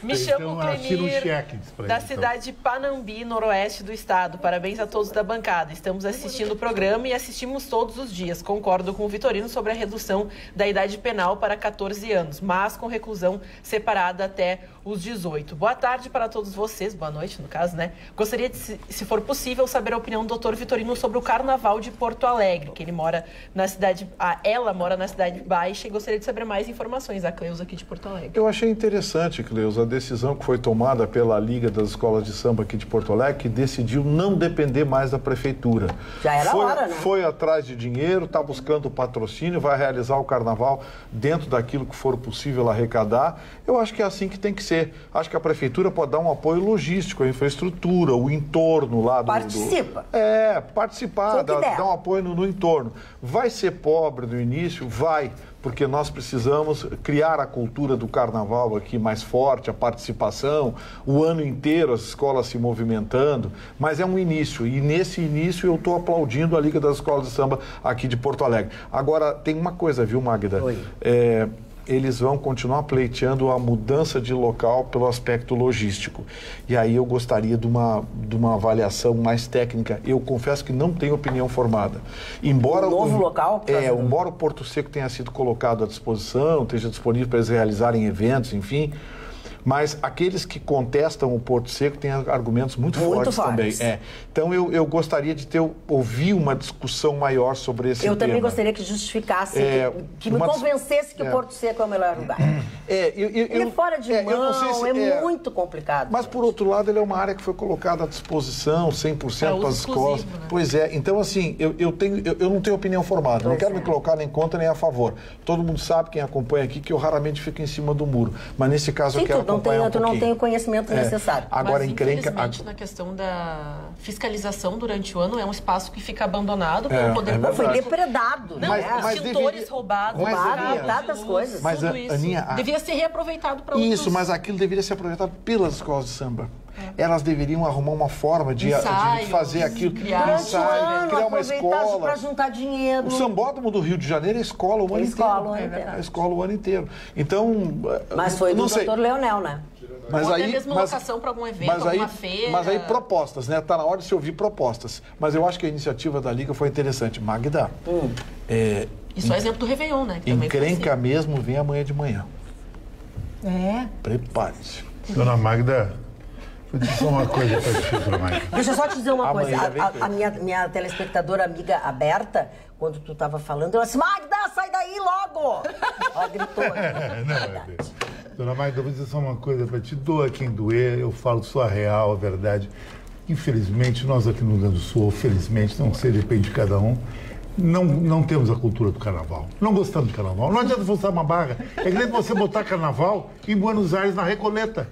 Me chamo Clenir, da cidade de Panambi, noroeste do estado. Parabéns a todos da bancada. Estamos assistindo o programa e assistimos todos os dias. Concordo com o Vitorino sobre a redução da idade penal para 14 anos, mas com reclusão separada até os 18. Boa tarde para todos vocês, boa noite no caso, né? Gostaria de, se for possível, saber a opinião do Dr. Vitorino sobre o Carnaval de Porto Alegre, que ele mora na cidade, ela mora na Cidade Baixa, e gostaria de saber mais informações, a Cleusa aqui de Porto Alegre. Eu achei interessante, Cleusa, decisão que foi tomada pela Liga das Escolas de Samba aqui de Porto Alegre, que decidiu não depender mais da prefeitura. Já era hora, né? Foi atrás de dinheiro, está buscando patrocínio, vai realizar o carnaval dentro daquilo que for possível arrecadar. Eu acho que é assim que tem que ser. Acho que a prefeitura pode dar um apoio logístico, a infraestrutura, o entorno lá do... Participa. Participar, dar um apoio no entorno. Vai ser pobre no início? Vai. Porque nós precisamos criar a cultura do carnaval aqui mais forte, a participação, o ano inteiro as escolas se movimentando, mas é um início, e nesse início eu estou aplaudindo a Liga das Escolas de Samba aqui de Porto Alegre. Agora, tem uma coisa, viu, Magda? Oi. Eles vão continuar pleiteando a mudança de local pelo aspecto logístico. E aí eu gostaria de uma avaliação mais técnica. Eu confesso que não tenho opinião formada. Embora novo local? Embora o Porto Seco tenha sido colocado à disposição, esteja disponível para eles realizarem eventos, enfim... Mas aqueles que contestam o Porto Seco têm argumentos muito fortes também. Então eu gostaria de ouvir uma discussão maior sobre esse tema. Eu também gostaria que justificasse, que me convencesse que o Porto Seco é o melhor lugar. Ele é fora de mão, não sei se muito complicado. Mas, por outro lado, ele é uma área que foi colocada à disposição, 100% para as escolas. Né? Pois é. Então, assim, eu não tenho opinião formada. Não quero me colocar nem contra nem a favor. Todo mundo sabe, quem acompanha aqui, que eu raramente fico em cima do muro. Mas, nesse caso, eu quero tu não tem o conhecimento necessário. Agora, infelizmente, na questão da fiscalização durante o ano, é um espaço que fica abandonado pelo poder público. Foi depredado. Extintores roubados, tantas coisas. Mas, Aninha, devia ser reaproveitado para outros... Isso, mas aquilo deveria ser aproveitado pelas escolas de samba. Elas deveriam arrumar uma forma de fazer aquilo, criar uma escola para juntar dinheiro. O Sambódromo do Rio de Janeiro é escola o ano inteiro. É escola o ano inteiro. Então, mas foi do Dr. Leonel, né? Mas ou até mesmo locação para algum evento, alguma feira. Mas aí propostas, né? Está na hora de se ouvir propostas. Mas eu acho que a iniciativa da Liga foi interessante. Magda, isso é exemplo do Réveillon, né? Encrenca mesmo vem amanhã de manhã. Prepare-se. Dona Magda, vou dizer só uma coisa para ti, Dona Magda. Deixa eu só te dizer uma coisa. A minha telespectadora amiga aberta, quando tu estava falando, ela disse, Magda, sai daí logo! Ela gritou. Não, é verdade. Dona Magda, vou dizer só uma coisa para ti. Doa quem doer, eu falo só a real, a verdade. Infelizmente, nós aqui no Rio Grande do Sul, felizmente, não sei, depende de cada um, não temos a cultura do carnaval. Não gostamos de carnaval. Não adianta forçar uma barra. É que nem você botar carnaval em Buenos Aires, na Recoleta.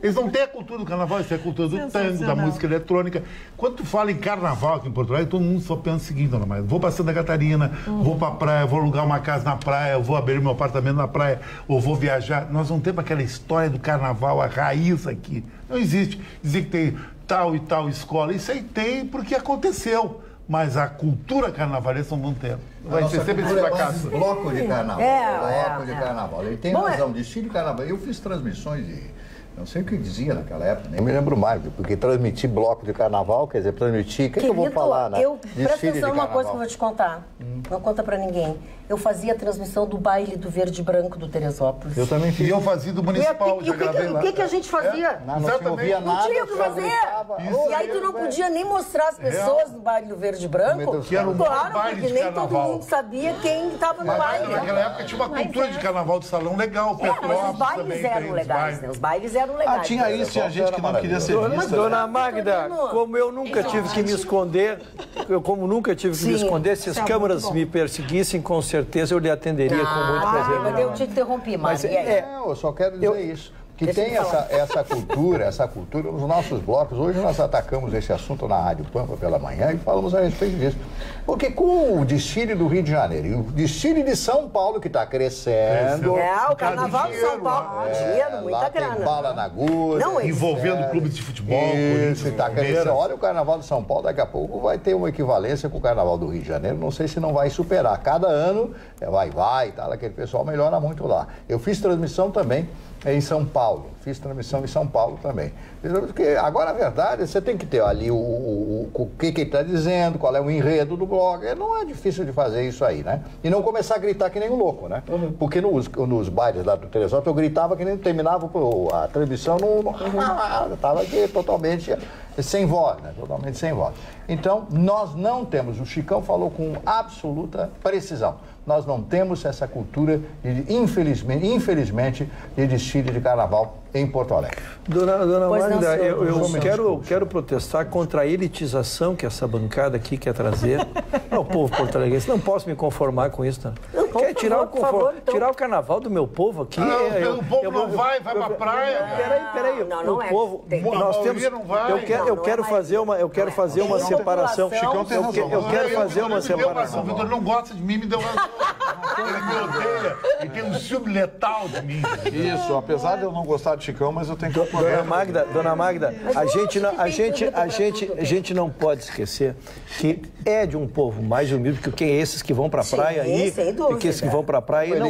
Eles não têm a cultura do carnaval, isso é a cultura do tango, da música eletrônica. Quando tu fala em carnaval aqui em Porto Alegre, todo mundo só pensa o seguinte, Dona Maria, vou para Santa Catarina, vou para a praia, vou alugar uma casa na praia, vou abrir meu apartamento na praia, ou vou viajar. Nós não temos aquela história do carnaval, a raiz aqui. Não existe. Dizer que tem tal e tal escola, isso aí tem porque aconteceu. Mas a cultura carnavalesca não tem. Vai ser sempre esse fracasso. Bloco de carnaval. De carnaval. Ele tem razão. Desfile de carnaval. Eu fiz transmissões de... Não sei o que dizia naquela época, nem me lembro mais, porque transmitir bloco de carnaval, quer dizer, transmitir... O que eu vou falar, né? Presta atenção numa coisa que eu vou te contar. Não conta pra ninguém. Eu fazia a transmissão do baile do Verde e Branco do Teresópolis. Eu também fiz. E eu fazia do Municipal, já gravei lá. O que a gente fazia? Não ouvia nada. Não tinha o que fazer. E aí tu não podia nem mostrar as pessoas no baile do Verde e Branco. Que era um baile porque nem todo mundo sabia quem estava no baile. Naquela época tinha uma cultura de carnaval de salão legal. Mas os bailes eram legais, né? Os bailes eram legais. Tinha isso, tinha gente que não queria ser vista. Dona Magda, como eu nunca tive que me esconder, se as câmeras me perseguissem, com certeza eu lhe atenderia com muito prazer. Mas eu te interrompi, mas eu só quero dizer isso. Que tem essa cultura nos nossos blocos. Hoje nós atacamos esse assunto na Rádio Pampa pela manhã e falamos a respeito disso. Porque com o desfile do Rio de Janeiro e o desfile de São Paulo, que está crescendo... o carnaval de São Paulo, dinheiro, muita grana. Tem bala na agulha. Envolvendo clubes de futebol. Isso, está crescendo. Olha o carnaval de São Paulo, daqui a pouco vai ter uma equivalência com o carnaval do Rio de Janeiro. Não sei se não vai superar. Cada ano vai, tal, aquele pessoal melhora muito lá. Eu fiz transmissão também em São Paulo. Fiz transmissão em São Paulo também. Porque agora, a verdade, você tem que ter ali o que ele está dizendo, qual é o enredo do blog. Não é difícil de fazer isso aí, né? E não começar a gritar que nem um louco, né? Porque nos bailes lá do Teresópolis, eu gritava que nem terminava a transmissão, estava aqui totalmente sem voz, né? Totalmente sem voz. Então, nós não temos, o Chicão falou com absoluta precisão, nós não temos essa cultura, infelizmente, de desfile de carnaval em Porto Alegre. Dona Magda, eu quero protestar contra a elitização que essa bancada aqui quer trazer ao povo porto-alegrense. Não posso me conformar com isso. Não. Quer tirar o carnaval do meu povo aqui? O povo não vai pra praia. Peraí. Não é. Nós temos. Eu quero fazer uma separação. Chicão tem razão. Eu quero fazer uma separação. O Vitor não gosta de mim, me deu razão. Ele me odeia. Ele tem um ciúme letal de mim. Isso, apesar de eu não gostar de Chicão, mas eu tenho que... Dona Magda, a gente não pode esquecer que é de um povo mais humilde, que esses que vão pra praia aí, que esses que vão pra praia aí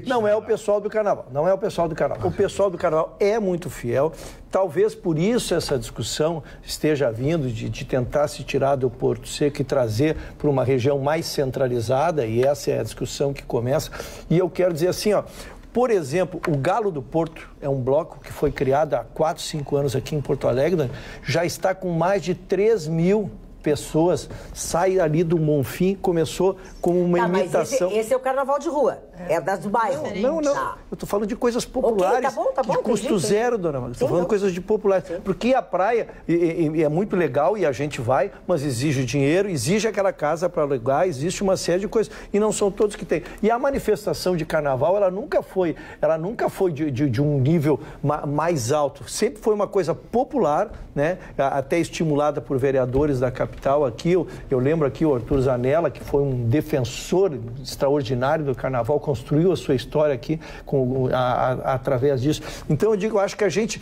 não é o pessoal do carnaval. Não é o pessoal do carnaval. O pessoal do carnaval é muito fiel. Talvez por isso essa discussão esteja vindo de tentar se tirar do Porto Seco e trazer para uma região mais centralizada, e essa é a discussão que começa. E eu quero dizer assim, ó, por exemplo, o Galo do Porto é um bloco que foi criado há 4, 5 anos aqui em Porto Alegre, já está com mais de 3.000 pessoas, sai ali do Monfim, começou com uma imitação... Mas esse é o carnaval de rua, é das do bairro. Não, eu estou falando de coisas populares, tá bom, de custo zero, dona Maria. Estou falando de coisas de populares. Sim. Porque a praia é muito legal e a gente vai, mas exige dinheiro, exige aquela casa para alugar, existe uma série de coisas. E não são todos que têm. E a manifestação de carnaval, ela nunca foi de um nível mais alto. Sempre foi uma coisa popular, né? Até estimulada por vereadores da capital aqui. Eu lembro aqui o Arthur Zanella, que foi um defensor extraordinário do carnaval, construiu a sua história aqui através disso. Então eu acho que a gente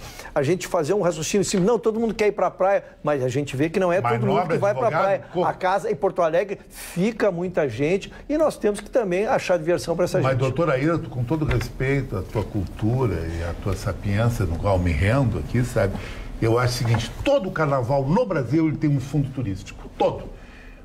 fazer um raciocínio assim, não, todo mundo quer ir para a praia, mas a gente vê que não é todo mundo que vai para a praia. A casa em Porto Alegre fica muita gente e nós temos que também achar diversão para essa gente. Mas, doutora Ailton, com todo respeito à tua cultura e à tua sapiência, no qual me rendo aqui, sabe? Eu acho o seguinte, todo carnaval no Brasil ele tem um fundo turístico, todo.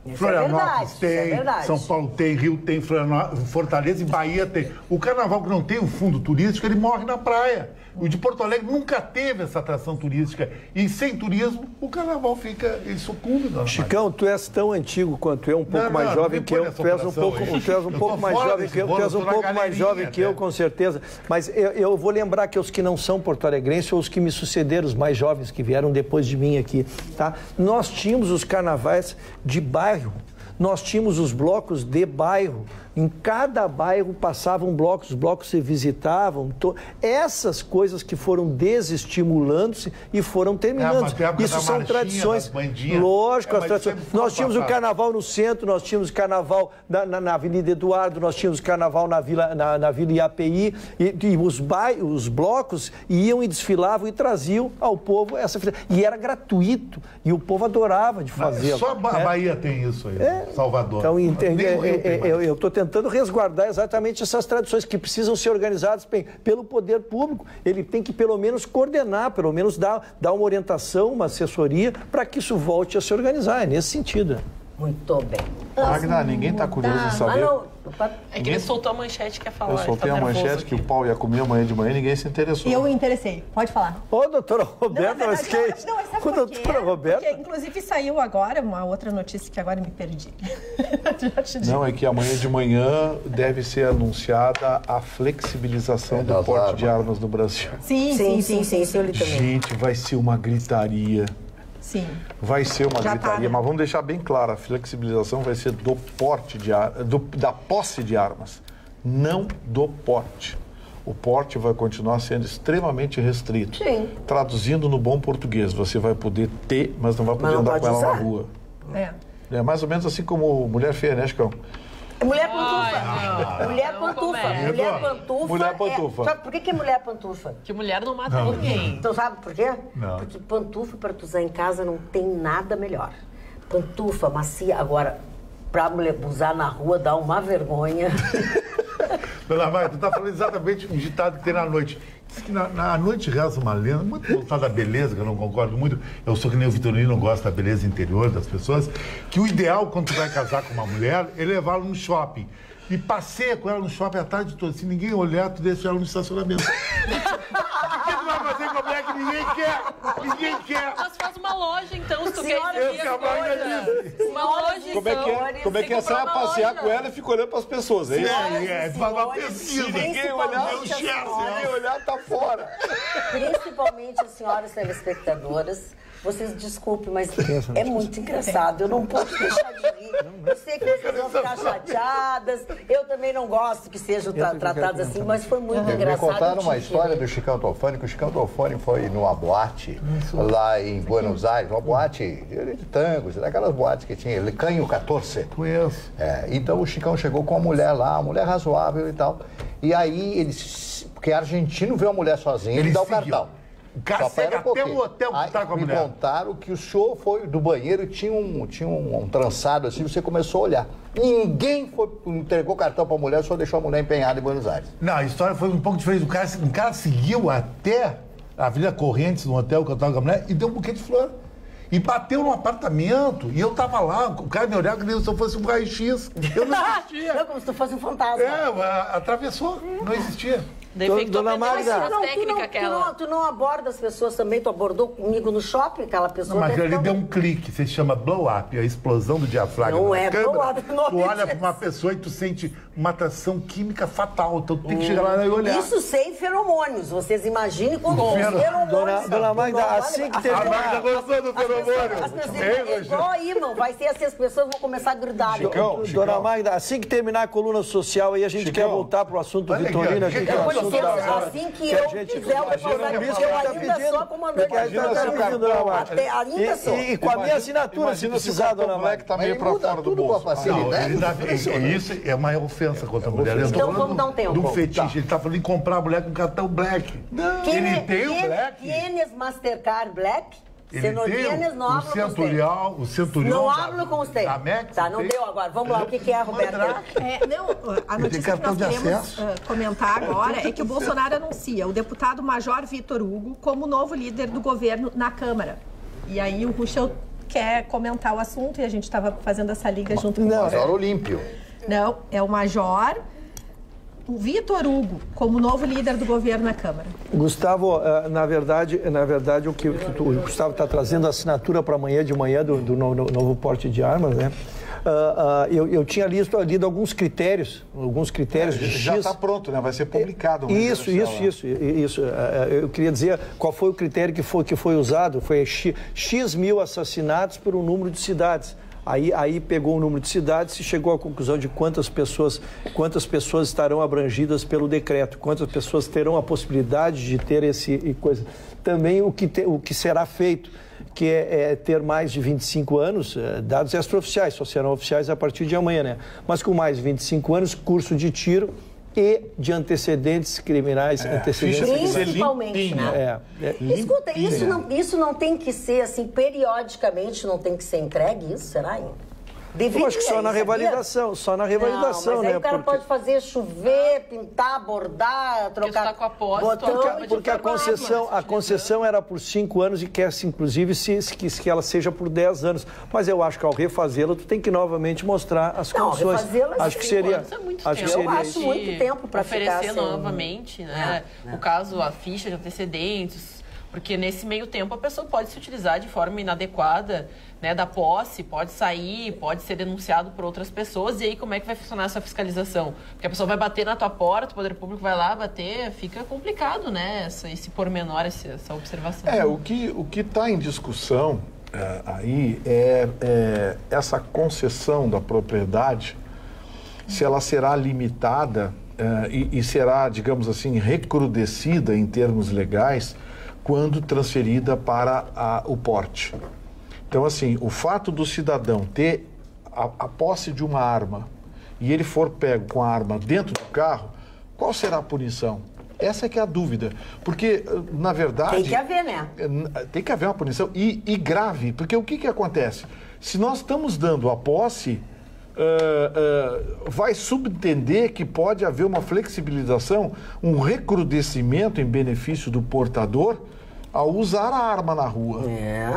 Isso Florianópolis é verdade. São Paulo tem, Rio tem, Fortaleza e Bahia tem. O carnaval que não tem um fundo turístico, ele morre na praia. O de Porto Alegre nunca teve essa atração turística. E sem turismo, o carnaval ele sucumbe. Chicão, tu és tão antigo quanto eu, um pouco mais jovem que eu. Tu és um pouco mais jovem que eu. Tu és um pouco mais jovem que eu, com certeza. Mas eu vou lembrar que os que não são porto-alegrenses ou os que me sucederam, os mais jovens que vieram depois de mim aqui, tá? Nós tínhamos os carnavais de bairro. Nós tínhamos os blocos de bairro. Em cada bairro passavam blocos, os blocos se visitavam. Essas coisas que foram desestimulando-se e foram terminando. Isso são tradições. Lógico, as tradições. Nós tínhamos o carnaval no centro, nós tínhamos o carnaval na Avenida Eduardo, nós tínhamos o carnaval na Vila IAPI, e os blocos iam e desfilavam e traziam ao povo essa festa. E era gratuito, e o povo adorava de fazer. Só a Bahia tem isso aí, Salvador. Então, eu estou tentando resguardar exatamente essas tradições que precisam ser organizadas pelo poder público. Ele tem que, pelo menos, coordenar, pelo menos dar uma orientação, uma assessoria, para que isso volte a se organizar. É nesse sentido. Muito bem. Magda, ninguém está curioso em saber. É que ele soltou a manchete que ia falar. Eu soltei a manchete que o pau ia comer amanhã de manhã, ninguém se interessou. Eu me interessei. Pode falar. Ô, doutora Roberta, mas que é isso? Não, sabe por quê? Doutora Roberta? Porque, inclusive, saiu agora uma outra notícia que agora me perdi. Já te digo. Não, é que amanhã de manhã deve ser anunciada a flexibilização do porte de armas no Brasil. Sim, eu li também. Gente, vai ser uma gritaria. Sim. Vai ser uma gritaria, mas vamos deixar bem claro, a flexibilização vai ser do porte da posse de armas, não do porte. O porte vai continuar sendo extremamente restrito. Sim. Traduzindo no bom português, você vai poder ter, mas não vai poder andar com ela na rua. É mais ou menos assim como mulher feia, né, Chicão? Mulher pantufa. Mulher pantufa. Sabe por que é mulher pantufa? Porque mulher não mata ninguém. Então sabe por quê? Não. Porque pantufa para tu usar em casa não tem nada melhor. Pantufa, macia. Agora, para mulher usar na rua dá uma vergonha. Dona Maia, tu tá falando exatamente um ditado que tem na noite. Diz que na noite reza uma lenda, muito voltada à beleza, que eu não concordo muito. Eu sou que nem o Vitorino, não gosto da beleza interior das pessoas. Que o ideal, quando tu vai casar com uma mulher, é levá-la no shopping. E passeia com ela no shopping a tarde toda. Se ninguém olhar, tu deixa ela no estacionamento. tu vai fazer com a Black? Ninguém quer. Ninguém quer. Mas faz uma loja, então, se tu quer Esse é a Marga disse. uma loja, Como é que é? Você vai passear com ela e fica olhando pras pessoas, é isso? Faz uma pesquisa. Ninguém olhar, tá fora. Principalmente as senhoras telespectadoras. Vocês desculpem, mas é muito engraçado. Eu não posso deixar de rir. Eu sei que vocês vão ficar chateadas. Eu também não gosto que sejam tratadas assim, mas foi muito engraçado. Me contaram uma história do Chicão Tofani, que o Chicão Tofani foi numa boate lá em Buenos Aires, uma boate de tangos, daquelas boates que tinha, Canho 14. Conheço. Então o Chicão chegou com uma mulher lá, uma mulher razoável e tal. E aí eles, porque argentino vê uma mulher sozinha, ele dá o cartão. O cara chega até o hotel que tá com a mulher. Me contaram que o senhor foi do banheiro e tinha um trançado assim, você começou a olhar. Ninguém entregou cartão pra mulher, só deixou a mulher empenhada em Buenos Aires. Não, a história foi um pouco diferente. O cara seguiu até a Avenida Correntes, no hotel que eu tava com a mulher, e deu um buquê de flor. E bateu no apartamento, e eu tava lá, o cara me olhava como se eu fosse um raio-x. Eu não existia. Não, como se tu fosse um fantasma. Atravessou, não existia. Dona Magda, Tu não aborda as pessoas também, tu abordou comigo no shopping, aquela pessoa... Não, mas ali deu um clique, se chama blow-up, a explosão do diafragma. Não é blow-up, não. Tu olha pra uma pessoa e tu sente uma atração química fatal, então tu tem que chegar lá e olhar. Isso sem feromônios, vocês imaginem quando os feromônios... Dona Magda, assim que terminar... A Magda gostou do feromônio. É igual imã, vai ser assim, as pessoas vão começar a grudar. Dona Magda, assim que terminar a coluna social, aí a gente quer voltar pro assunto Vitorino aqui, que é o assunto da... Assim que eu quiser, eu vou pausar, porque eu ainda sou comandante. Ainda sou. E com a minha assinatura, se precisar, Dona Magda. Tá meio pra fora do bolso. Isso é uma ofensa contra a mulher. Então vamos dar um tempo. Do fetiche, ele tá falando em comprar a mulher com cartão Black. Ele tem o Black. Tienes Mastercard Black? Ele tem o Centurial. Não hablo com você. Tá, não deu agora. Vamos lá, o que é, Roberto? A notícia que nós queremos comentar agora é que o Bolsonaro anuncia o deputado Major Vitor Hugo como novo líder do governo na Câmara. E aí o Ruschel quer comentar o assunto e a gente estava fazendo essa liga junto com o Major Olímpio. Não, é o Major... O Vitor Hugo, como novo líder do governo na Câmara. Gustavo, na verdade o que o Gustavo está trazendo a assinatura para amanhã de manhã do novo porte de armas, né? Eu tinha lido alguns critérios de X. Já está pronto, né? Vai ser publicado. Isso. Eu queria dizer qual foi o critério que foi usado. Foi X mil assassinatos por um número de cidades. Aí pegou o número de cidades e chegou à conclusão de quantas pessoas estarão abrangidas pelo decreto, quantas pessoas terão a possibilidade de ter esse coisa. Também o que será feito, que é ter mais de 25 anos, dados extraoficiais, só serão oficiais a partir de amanhã, né? Mas com mais de 25 anos, curso de tiro e de antecedentes criminais. Principalmente, né? Escuta, isso não tem que ser assim, periodicamente, não tem que ser entregue, isso, será? Eu acho que só na revalidação, mas aí né? O cara pode fazer chover, pintar, bordar, trocar com a posse, botão. Porque a concessão era por 5 anos e quer-se, inclusive, que ela seja por 10 anos. Mas eu acho que ao refazê-la, tu tem que novamente mostrar as condições. Acho que seria. Eu acho muito tempo para oferecer novamente, né? O caso, a ficha de antecedentes. Porque nesse meio tempo a pessoa pode se utilizar de forma inadequada, né, da posse, pode sair, pode ser denunciado por outras pessoas. E aí como é que vai funcionar essa fiscalização? Porque a pessoa vai bater na tua porta, o poder público vai lá bater, fica complicado, né, esse pormenor, essa observação. O que está em discussão aí é essa concessão da propriedade, se ela será limitada e será, digamos assim, recrudescida em termos legais quando transferida para o porte. Então, assim, o fato do cidadão ter a posse de uma arma e ele for pego com a arma dentro do carro, qual será a punição? Essa é que é a dúvida. Porque, na verdade... Tem que haver, né? Tem que haver uma punição e grave. Porque o que acontece? Se nós estamos dando a posse, vai subentender que pode haver uma flexibilização, um recrudescimento em benefício do portador, a usar a arma na rua.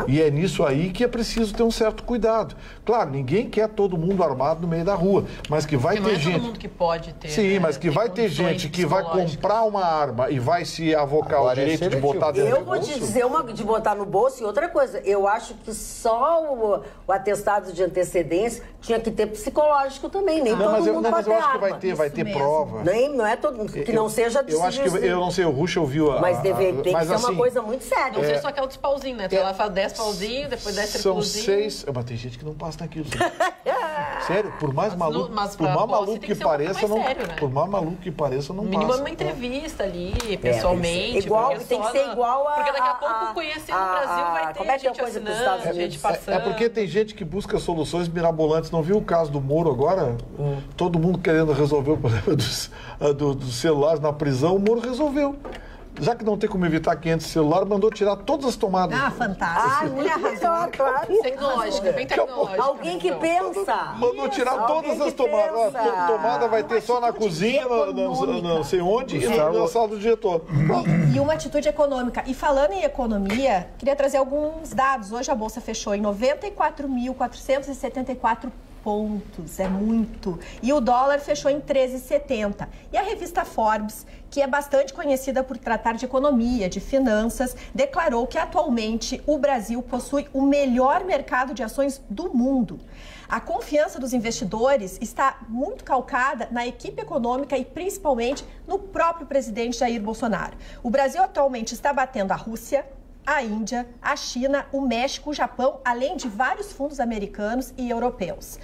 E é nisso aí que é preciso ter um certo cuidado. Claro, ninguém quer todo mundo armado no meio da rua, mas que vai ter gente... Não é todo mundo que pode ter. Sim, né? Mas que vai ter gente que vai comprar uma arma e vai se avocar o direito de botar dentro do bolso. Eu vou te dizer de botar no bolso e outra coisa. Eu acho que só o atestado de antecedência tinha que ter psicológico também. Nem todo mundo mas eu acho que vai ter mesmo. prova. Não é todo mundo. Que não seja Eu acho que, eu não sei, o Ruxa ouviu mas tem que ser assim, uma coisa muito séria. Não seja só aquela dos pauzinhos, né? Tu ela faz 10 pauzinhos, depois 10 tripulozinhos. São 6... Mas tem gente que não passa naquilo. Sério, por mais maluco, que pareça, não... Sério, né? Por mais maluco que pareça, não passa. Mínimo uma entrevista ali, pessoalmente. Tem que ser igual a... Porque daqui a pouco, conhecendo o Brasil, vai ter gente assinando, gente passando. É porque tem gente que busca soluções mirabolantes. Não viu o caso do Moro agora? Todo mundo querendo resolver o problema dos celulares na prisão. O Moro resolveu. Já que não tem como evitar 500 celulares, mandou tirar todas as tomadas. Ah, fantástico. Claro. Tecnológica, bem tecnológica. Alguém que pensa. Mandou tirar todas as tomadas. Tomada vai ter só na cozinha, não sei onde, e na sala do diretor. E uma atitude econômica. E falando em economia, queria trazer alguns dados. Hoje a Bolsa fechou em 94.474 pontos, é muito. E o dólar fechou em 13,70. E a revista Forbes, que é bastante conhecida por tratar de economia, de finanças, declarou que atualmente o Brasil possui o melhor mercado de ações do mundo. A confiança dos investidores está muito calcada na equipe econômica e principalmente no próprio presidente Jair Bolsonaro. O Brasil atualmente está batendo a Rússia, a Índia, a China, o México, o Japão, além de vários fundos americanos e europeus.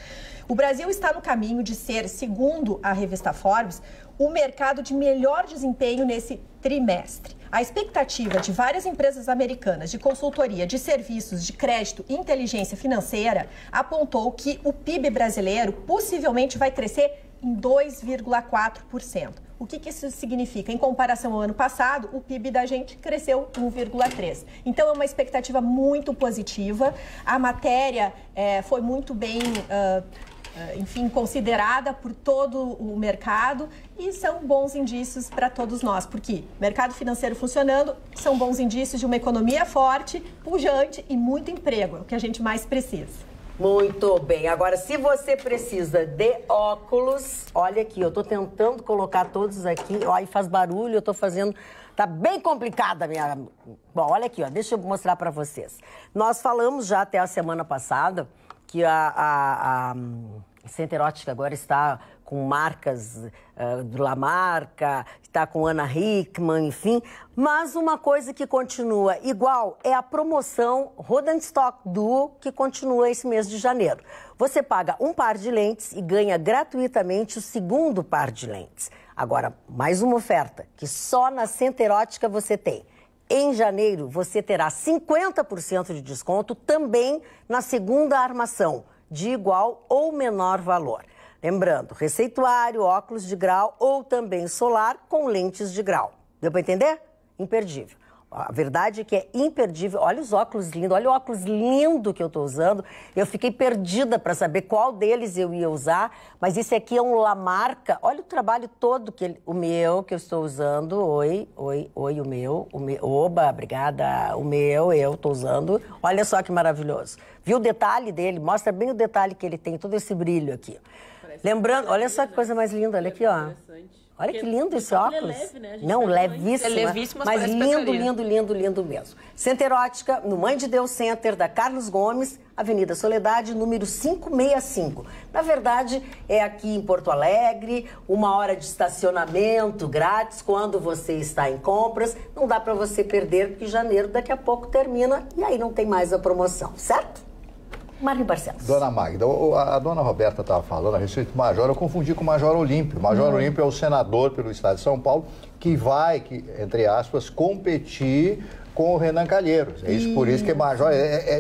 O Brasil está no caminho de ser, segundo a revista Forbes, o mercado de melhor desempenho nesse trimestre. A expectativa de várias empresas americanas de consultoria, de serviços, de crédito e inteligência financeira apontou que o PIB brasileiro possivelmente vai crescer em 2,4%. O que isso significa? Em comparação ao ano passado, o PIB da gente cresceu 1,3%. Então, é uma expectativa muito positiva. A matéria foi muito bem, considerada por todo o mercado e são bons indícios para todos nós. Porque mercado financeiro funcionando são bons indícios de uma economia forte, pujante e muito emprego. É o que a gente mais precisa. Muito bem. Agora, se você precisa de óculos, olha aqui, eu tô tentando colocar todos aqui, ó, e faz barulho, eu tô fazendo... Tá bem complicada a minha... Bom, olha aqui, ó, deixa eu mostrar para vocês. Nós falamos já até a semana passada que a Center Ótica agora está com marcas do Lamarca, está com Ana Hickman, enfim. Mas uma coisa que continua igual é a promoção Rodenstock Duo, que continua esse mês de janeiro. Você paga um par de lentes e ganha gratuitamente o segundo par de lentes. Agora, mais uma oferta, que só na Center Ótica você tem. Em janeiro, você terá 50% de desconto também na segunda armação, de igual ou menor valor. Lembrando, receituário, óculos de grau ou também solar com lentes de grau. Deu para entender? Imperdível. A verdade é que é imperdível. Olha os óculos lindos, olha o óculos lindo que eu estou usando. Eu fiquei perdida para saber qual deles eu ia usar, mas esse aqui é um Lamarca. Olha o trabalho todo o meu que eu estou usando. Oi, o meu. Oba, obrigada. O meu, eu estou usando. Olha só que maravilhoso. Viu o detalhe dele? Mostra bem o detalhe que ele tem, todo esse brilho aqui. Lembrando, olha só que coisa mais linda, olha aqui, ó. Olha que lindo esse óculos. É leve, né? Não, levíssimo. É levíssimo, mas lindo mesmo. Center Ótica, no Mãe de Deus Center, da Carlos Gomes, Avenida Soledade, número 565. Na verdade, é aqui em Porto Alegre, 1 hora de estacionamento grátis quando você está em compras. Não dá para você perder, porque janeiro daqui a pouco termina e aí não tem mais a promoção, certo? Marli Barcelos. Dona Magda, a dona Roberta estava falando a respeito do Major, eu confundi com o Major Olímpio. O Major Olímpio é o senador pelo Estado de São Paulo que vai, entre aspas, competir com o Renan Calheiros. É isso, por isso que é Major,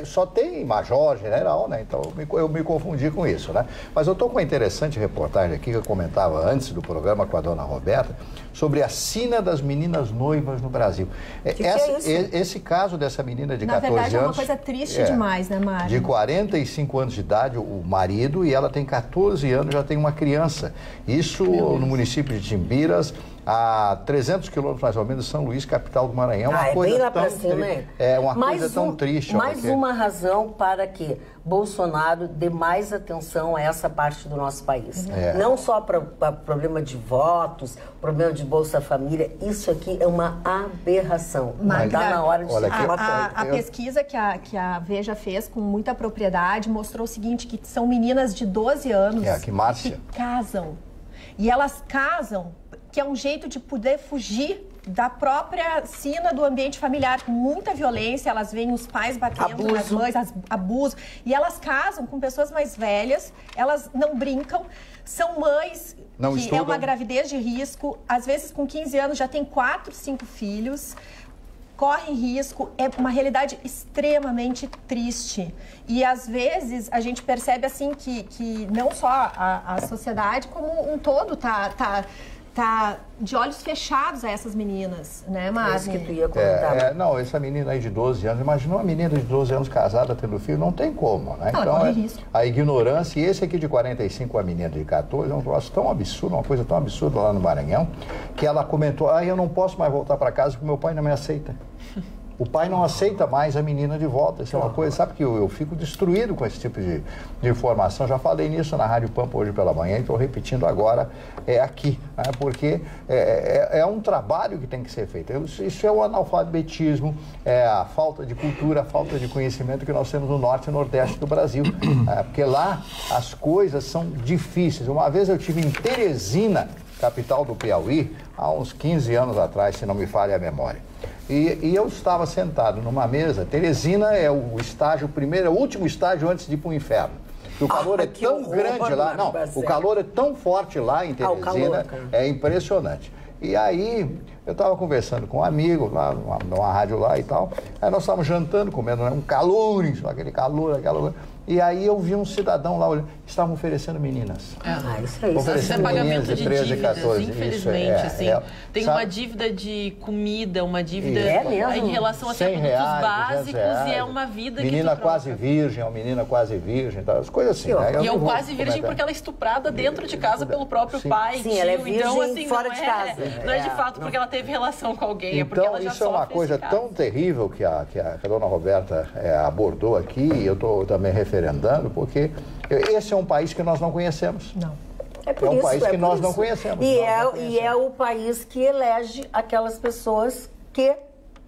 só tem Major, General, né? Então eu me confundi com isso, né? Mas eu estou com uma interessante reportagem aqui que eu comentava antes do programa com a dona Roberta sobre a sina das meninas noivas no Brasil. Esse caso dessa menina de 14 anos... Na verdade, é uma coisa triste demais, né, Mário? De 45 anos de idade, o marido, e ela tem 14 anos, já tem uma criança. Isso no município de Timbiras. a 300 quilômetros mais ou menos de São Luís, capital do Maranhão. Bem lá para cima, hein? É uma coisa tão triste. Mais uma razão para que Bolsonaro dê mais atenção a essa parte do nosso país. Não só para problema de votos, problema de Bolsa Família, isso aqui é uma aberração. Mas está na hora de a pesquisa que a Veja fez com muita propriedade mostrou o seguinte, que são meninas de 12 anos que casam. E elas casam, que é um jeito de poder fugir da própria sina do ambiente familiar, com muita violência, elas veem os pais batendo nas mães, abuso, e elas casam com pessoas mais velhas, elas não brincam, são mães que estudam. É uma gravidez de risco, às vezes com 15 anos já tem 4, 5 filhos, correm risco, é uma realidade extremamente triste. E às vezes a gente percebe assim que não só a sociedade como um todo tá de olhos fechados a essas meninas, né, Mas que tu ia comentar. Não, essa menina aí de 12 anos, imagina uma menina de 12 anos casada tendo filho, não tem como, né? Então, a ignorância, e esse aqui de 45, a menina de 14, é um troço tão absurdo, uma coisa tão absurda lá no Maranhão, que ela comentou, eu não posso mais voltar para casa porque meu pai não me aceita. O pai não aceita mais a menina de volta. Isso é uma coisa, sabe que eu fico destruído com esse tipo de informação. Já falei nisso na Rádio Pampa hoje pela manhã e estou repetindo agora aqui, né? Porque é um trabalho que tem que ser feito. Isso é o analfabetismo, é a falta de cultura, a falta de conhecimento que nós temos no norte e nordeste do Brasil. Porque lá as coisas são difíceis. Uma vez eu estive em Teresina, capital do Piauí, há uns 15 anos atrás, se não me falha a memória. E eu estava sentado numa mesa. Teresina é o estágio primeiro, é o último estágio antes de ir para o inferno. O calor é tão grande lá, o calor é tão forte lá em Teresina, é impressionante. E aí, eu estava conversando com um amigo lá, numa rádio lá e tal, aí nós estávamos jantando, comendo, né, um calor, aquele calor, e aí eu vi um cidadão lá olhando, estavam oferecendo meninas. Isso aí. Isso é pagamento de dívidas, 14, infelizmente, tem uma dívida de comida, uma dívida em relação a produtos básicos e é uma vida menina quase virgem, uma menina quase virgem, tá? As coisas assim, né? E é um quase virgem porque ela é estuprada dentro de casa pelo próprio pai. Sim, ela é virgem então, assim, fora de casa. Não é de fato porque ela teve relação com alguém, é porque ela já isso é uma coisa tão terrível que a dona Roberta abordou aqui, e eu estou também referendando, porque esse é um país que nós não conhecemos. Não. É um país que nós não conhecemos. E é o país que elege aquelas pessoas que,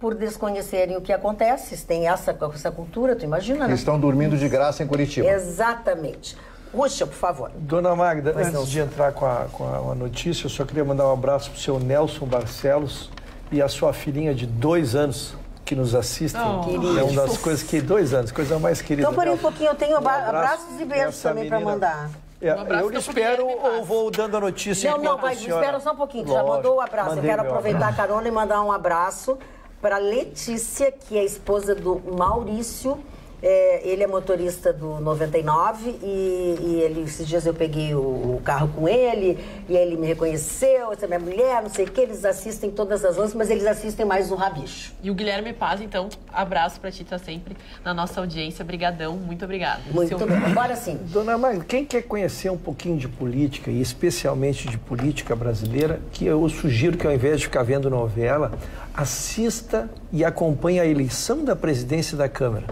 por desconhecerem o que acontece, tem essa cultura, tu imagina, né? Estão dormindo de graça em Curitiba. Exatamente. Puxa, por favor. Dona Magda, antes de entrar com a notícia, eu só queria mandar um abraço para o seu Nelson Barcelos e a sua filhinha de 2 anos, que nos assistem. É uma das coisas que... 2 anos, coisa mais querida. Então, por um pouquinho, eu tenho abraços e beijos também para mandar. Eu espero ou vou dando a notícia? Não, pai, espera só um pouquinho. Tu já mandou o abraço. Eu quero aproveitar a carona e mandar um abraço para Letícia, que é a esposa do Maurício. Ele é motorista do 99 e esses dias eu peguei o carro com ele e ele me reconheceu, essa é minha mulher, não sei o que, eles assistem todas as outras, mas eles assistem mais o Rabicho. E o Guilherme Paz, então, abraço pra ti, tá sempre na nossa audiência, brigadão, muito obrigada. Muito bem, agora sim. Dona Magda, quem quer conhecer um pouquinho de política, e especialmente de política brasileira, que eu sugiro que ao invés de ficar vendo novela, assista e acompanhe a eleição da presidência da Câmara.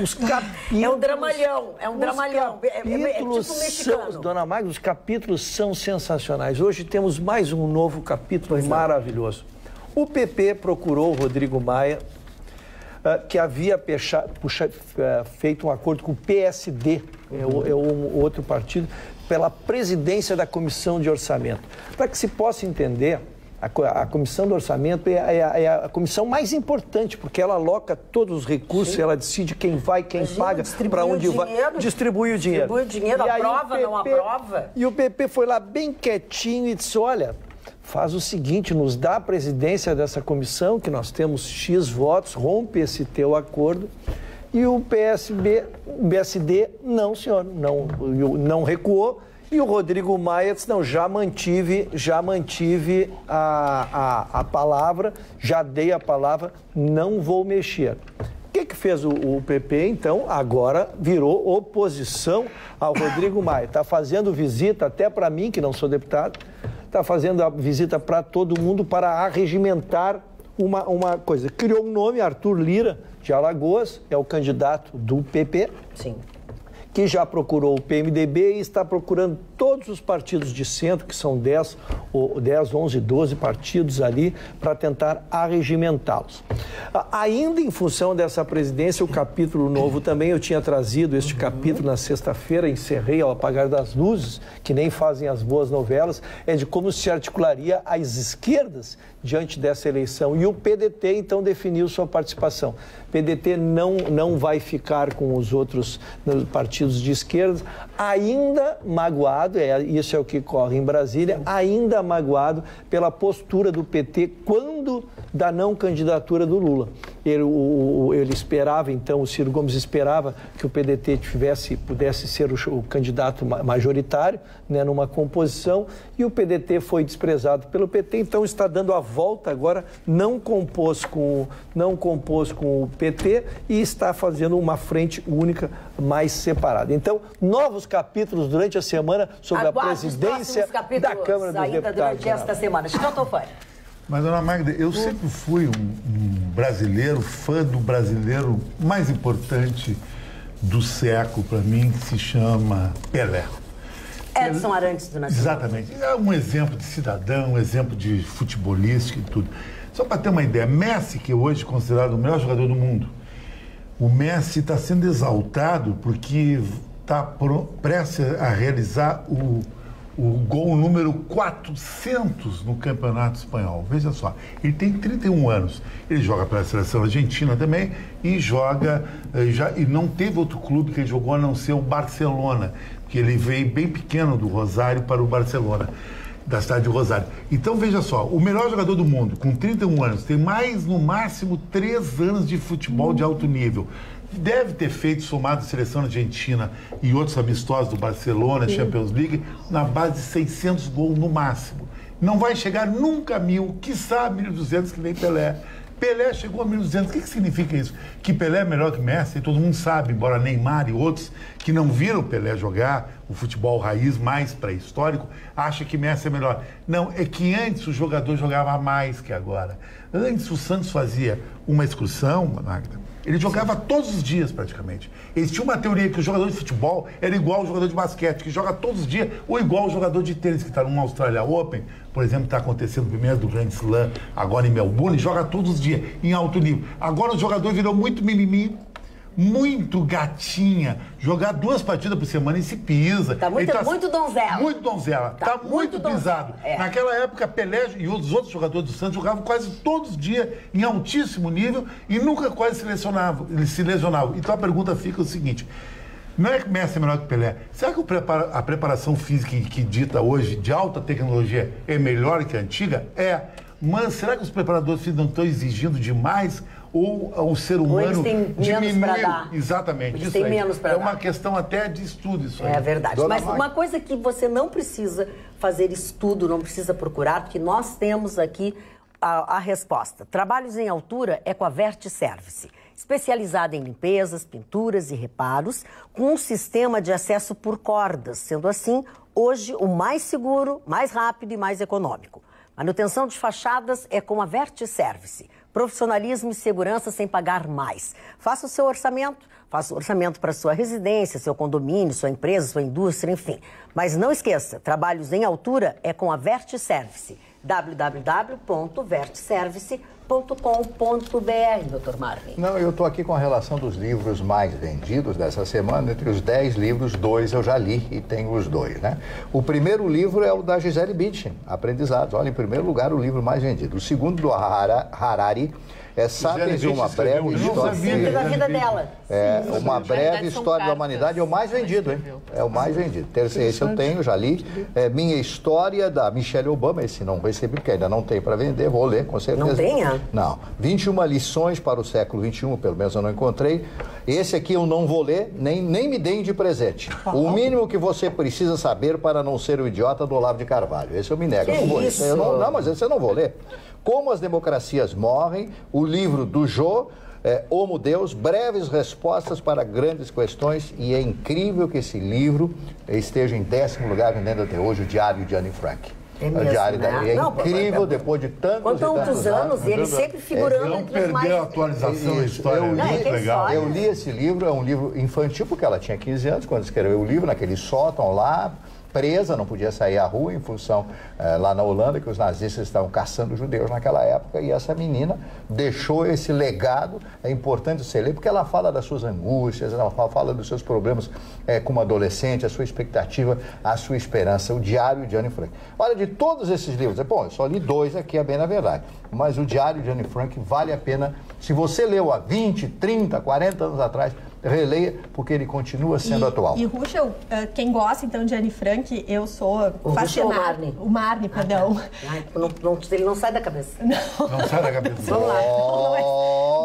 Os capítulos, é um dramalhão, é tipo mexicano. Dona Magda, os capítulos são sensacionais. Hoje temos mais um novo capítulo maravilhoso. O PP procurou o Rodrigo Maia, que havia feito um acordo com o PSD, é um outro partido, pela presidência da Comissão de Orçamento. Para que se possa entender, a Comissão do Orçamento é a comissão mais importante, porque ela aloca todos os recursos, ela decide quem vai, quem paga, para onde vai. Distribui o dinheiro. Distribui o dinheiro, aprova, não aprova. E o PP foi lá bem quietinho e disse, olha, faz o seguinte, nos dá a presidência dessa comissão, que nós temos X votos, rompe esse teu acordo. E o PSD, não, senhor, não recuou. E o Rodrigo Maia disse, não, já mantive a palavra, já dei a palavra, não vou mexer. O que fez o PP, então? Agora virou oposição ao Rodrigo Maia. Está fazendo visita até para mim, que não sou deputado, está fazendo a visita para todo mundo para arregimentar uma coisa. Criou um nome, Arthur Lira, de Alagoas, é o candidato do PP. Sim. Que já procurou o PMDB e está procurando todos os partidos de centro, que são 10, 11, 12 partidos ali, para tentar arregimentá-los. Ainda em função dessa presidência, o capítulo novo também, eu tinha trazido este capítulo na sexta-feira, encerrei ao apagar das luzes, que nem fazem as boas novelas, é de como se articularia as esquerdas diante dessa eleição. E o PDT, então, definiu sua participação. O PDT não vai ficar com os outros partidos de esquerda, ainda magoado, isso é o que corre em Brasília, ainda magoado pela postura do PT quando da não candidatura do Lula. Ele esperava, então, o Ciro Gomes esperava que o PDT pudesse ser o candidato majoritário, né, numa composição, e o PDT foi desprezado pelo PT, então está dando a volta agora, não compôs com o PT e está fazendo uma frente única mais separada. Então, novos capítulos durante a semana sobre a presidência da Câmara dos Deputados. Durante esta semana. Mas, dona Magda, eu sempre fui um brasileiro, fã do brasileiro mais importante do século, para mim, que se chama Pelé. Edson Arantes do Nascimento. Exatamente. É um exemplo de cidadão, um exemplo de futebolística e tudo. Só para ter uma ideia, Messi, que hoje é considerado o melhor jogador do mundo, o Messi está sendo exaltado porque está prestes a realizar o gol número 400 no Campeonato Espanhol. Veja só, ele tem 31 anos. Ele joga pela seleção argentina também e e não teve outro clube que ele jogou a não ser o Barcelona, porque ele veio bem pequeno do Rosário para o Barcelona, da cidade de Rosário. Então, veja só, o melhor jogador do mundo, com 31 anos, tem mais, no máximo, 3 anos de futebol de alto nível. Deve ter feito, somado a seleção argentina e outros amistosos do Barcelona, Champions League, na base de 600 gols no máximo. Não vai chegar nunca a 1.000, quiçá 1.200, que nem Pelé. Pelé chegou a 1.200. O que significa isso? Que Pelé é melhor que Messi, e todo mundo sabe, embora Neymar e outros que não viram Pelé jogar o futebol raiz mais pré-histórico, acham que Messi é melhor. Não, é que antes o jogador jogava mais que agora. Antes o Santos fazia uma excursão, Magda, ele jogava todos os dias, praticamente. Eles tinham uma teoria que o jogador de futebol era igual ao jogador de basquete, que joga todos os dias, ou igual ao jogador de tênis, que está no Australia Open, por exemplo, está acontecendo o primeiro do Grand Slam, agora em Melbourne, joga todos os dias, em alto nível. Agora o jogador virou muito mimimi, muito gatinha, jogar 2 partidas por semana e se pisa. Muito donzela. Muito donzela. Tá muito pisado. É. Naquela época, Pelé e os outros jogadores do Santos jogavam quase todos os dias em altíssimo nível e nunca quase se lesionavam. Então a pergunta fica o seguinte: não é que Messi é melhor que Pelé. Será que a preparação física que dita hoje, de alta tecnologia, é melhor que a antiga? É. Mas será que os preparadores físicos não estão exigindo demais? Ou o ser humano diminuiu? Exatamente. Eles têm menos para dar. É uma questão até de estudo isso aí. É verdade. Mas uma coisa que você não precisa fazer estudo, não precisa procurar, porque nós temos aqui a resposta. Trabalhos em altura é com a Vert Service, especializada em limpezas, pinturas e reparos, com um sistema de acesso por cordas, sendo assim, hoje, o mais seguro, mais rápido e mais econômico. Manutenção de fachadas é com a Vert Service. Profissionalismo e segurança sem pagar mais. Faça o seu orçamento, faça o orçamento para sua residência, seu condomínio, sua empresa, sua indústria, enfim. Mas não esqueça, trabalhos em altura é com a Vert Service. www.vertservice.com.br, doutor Marvin. Não, eu estou aqui com a relação dos livros mais vendidos dessa semana. Entre os 10 livros, 2 eu já li e tenho os 2, né? O primeiro livro é o da Gisele Bündchen, Aprendizados. Olha, em primeiro lugar, o livro mais vendido. O segundo, do Harari, é Sapiens, uma breve história da vida dela. É uma breve história da humanidade, é o mais vendido, hein? É o mais vendido. Esse eu tenho, já li. É Minha História, da Michelle Obama. Esse não recebi, porque ainda não tem para vender. Vou ler, com certeza. Não tenha? Não. 21 lições para o século XXI, pelo menos eu não encontrei. Esse aqui eu não vou ler, nem me deem de presente. O mínimo que você precisa saber para não ser o idiota do Olavo de Carvalho. Esse eu me nego. Eu não vou ler. Não, mas esse eu não vou ler. Como as democracias morrem, o livro do Jô, Homo Deus, breves respostas para grandes questões, e é incrível que esse livro esteja em 10º lugar vendendo até hoje, o Diário de Anne Frank. É mesmo, Diário né? É incrível, depois de tantos anos, ele sempre figurando não entre os mais... perdeu a atualização da história, muito legal. Eu li esse livro, é um livro infantil, porque ela tinha 15 anos quando escreveu o livro, naquele sótão lá, presa, não podia sair à rua em função, lá na Holanda, que os nazistas estavam caçando judeus naquela época, e essa menina deixou esse legado. É importante você ler, porque ela fala das suas angústias, ela fala dos seus problemas como adolescente, a sua expectativa, a sua esperança, o Diário de Anne Frank. Olha, de todos esses livros, bom, eu só li 2 aqui, é bem na verdade, mas o Diário de Anne Frank vale a pena, se você leu há 20, 30, 40 anos atrás, releia, porque ele continua sendo atual. E Ruschel, quem gosta então de Anne Frank, eu sou fascinada. O Marne, perdão. Ele não sai da cabeça. Não sai da cabeça. Vamos lá.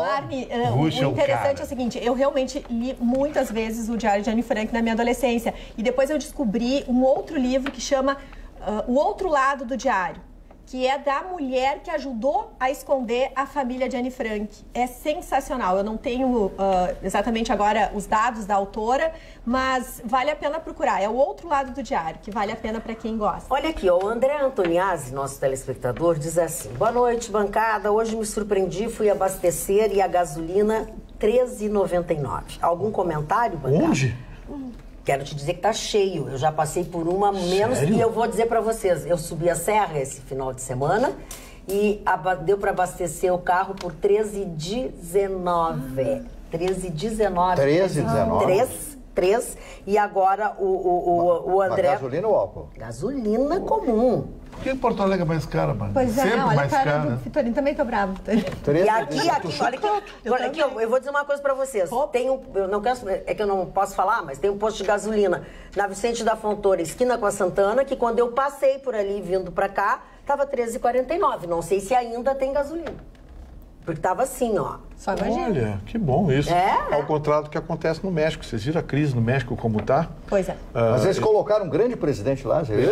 Marne, o interessante cara. é o seguinte, eu realmente li muitas vezes o Diário de Anne Frank na minha adolescência. E depois eu descobri um outro livro que chama O Outro Lado do Diário, que é da mulher que ajudou a esconder a família de Anne Frank. É sensacional. Eu não tenho exatamente agora os dados da autora, mas vale a pena procurar. É O Outro Lado do Diário, que vale a pena para quem gosta. Olha aqui, o André Antoniazzi, nosso telespectador, diz assim: boa noite, bancada. Hoje me surpreendi, fui abastecer e a gasolina R$13,99. Algum comentário, bancada? Onde? Quero te dizer que tá cheio. Eu já passei por uma menos. Sério? E eu vou dizer para vocês, eu subi a serra esse final de semana e deu para abastecer o carro por R$13,19. R$13,19. 3. E agora o André... Gasolina ou álcool? Gasolina comum. Por que Porto Alegre é mais cara, mano? Pois é, Sempre olha mais a cara cara. do Vitorino, também tô bravo. E aqui, olha aqui, eu vou dizer uma coisa pra vocês. Tem eu não quero, é que eu não posso falar, mas tem um posto de gasolina na Vicente da Fontoura, esquina com a Santana, que quando eu passei por ali vindo pra cá, tava R$13,49. Não sei se ainda tem gasolina. Porque tava assim, ó. Só imagina. Olha, que bom isso. Ao contrário do que acontece no México. Vocês viram a crise no México como tá? Pois é. Mas eles colocaram um grande presidente lá, você viu?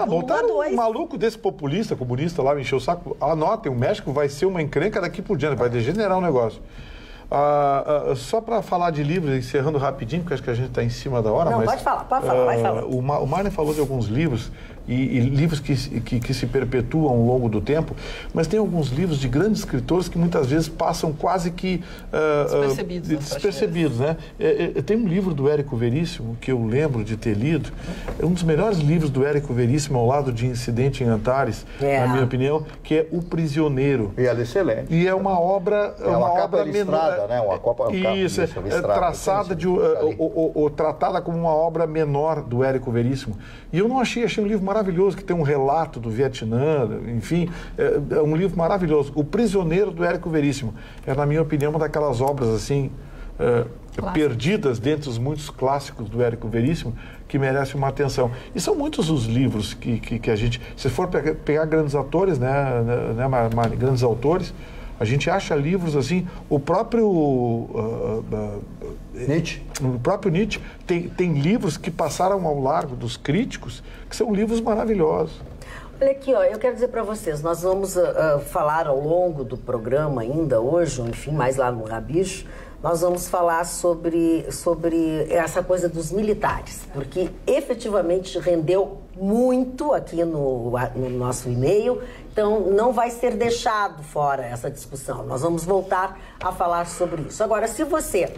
Botaram um maluco desse populista, comunista lá, me encheu o saco. Anotem, o México vai ser uma encrenca daqui por diante, vai degenerar o negócio. Só para falar de livros, encerrando rapidinho, porque acho que a gente está em cima da hora. Não, mas, pode falar, vai falar. O Marne falou de alguns livros, e livros que se perpetuam ao longo do tempo, mas tem alguns livros de grandes escritores que muitas vezes passam quase que despercebidos, né? Tem um livro do Érico Veríssimo que eu lembro de ter lido, é um dos melhores livros do Érico Veríssimo, ao lado de Incidente em Antares, na minha opinião, que é O Prisioneiro. E ela é excelente. E é uma obra, uma obra menor, né? Uma copa, isso, traçada tratada como uma obra menor do Érico Veríssimo. E eu não achei um livro maravilhoso, que tem um relato do Vietnã, enfim, é um livro maravilhoso. O Prisioneiro, do Érico Veríssimo. É, na minha opinião, uma daquelas obras, assim, perdidas dentre os muitos clássicos do Érico Veríssimo, que merece uma atenção. E são muitos os livros que a gente... Se for pegar grandes atores, grandes autores, a gente acha livros assim, o próprio Nietzsche. O próprio Nietzsche tem livros que passaram ao largo dos críticos, que são livros maravilhosos. Olha aqui, ó, eu quero dizer para vocês, nós vamos falar ao longo do programa ainda hoje, enfim, mais lá no Rabicho, nós vamos falar sobre essa coisa dos militares, porque efetivamente rendeu muito aqui no nosso e-mail, então não vai ser deixado fora essa discussão. Nós vamos voltar a falar sobre isso. Agora, se você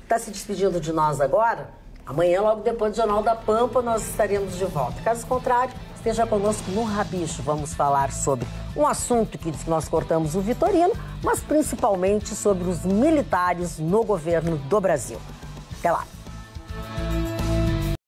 está se despedindo de nós agora, amanhã, logo depois do Jornal da Pampa, nós estaremos de volta. Caso contrário, esteja conosco no Rabicho. Vamos falar sobre um assunto que nós cortamos o Vitorino, mas principalmente sobre os militares no governo do Brasil. Até lá.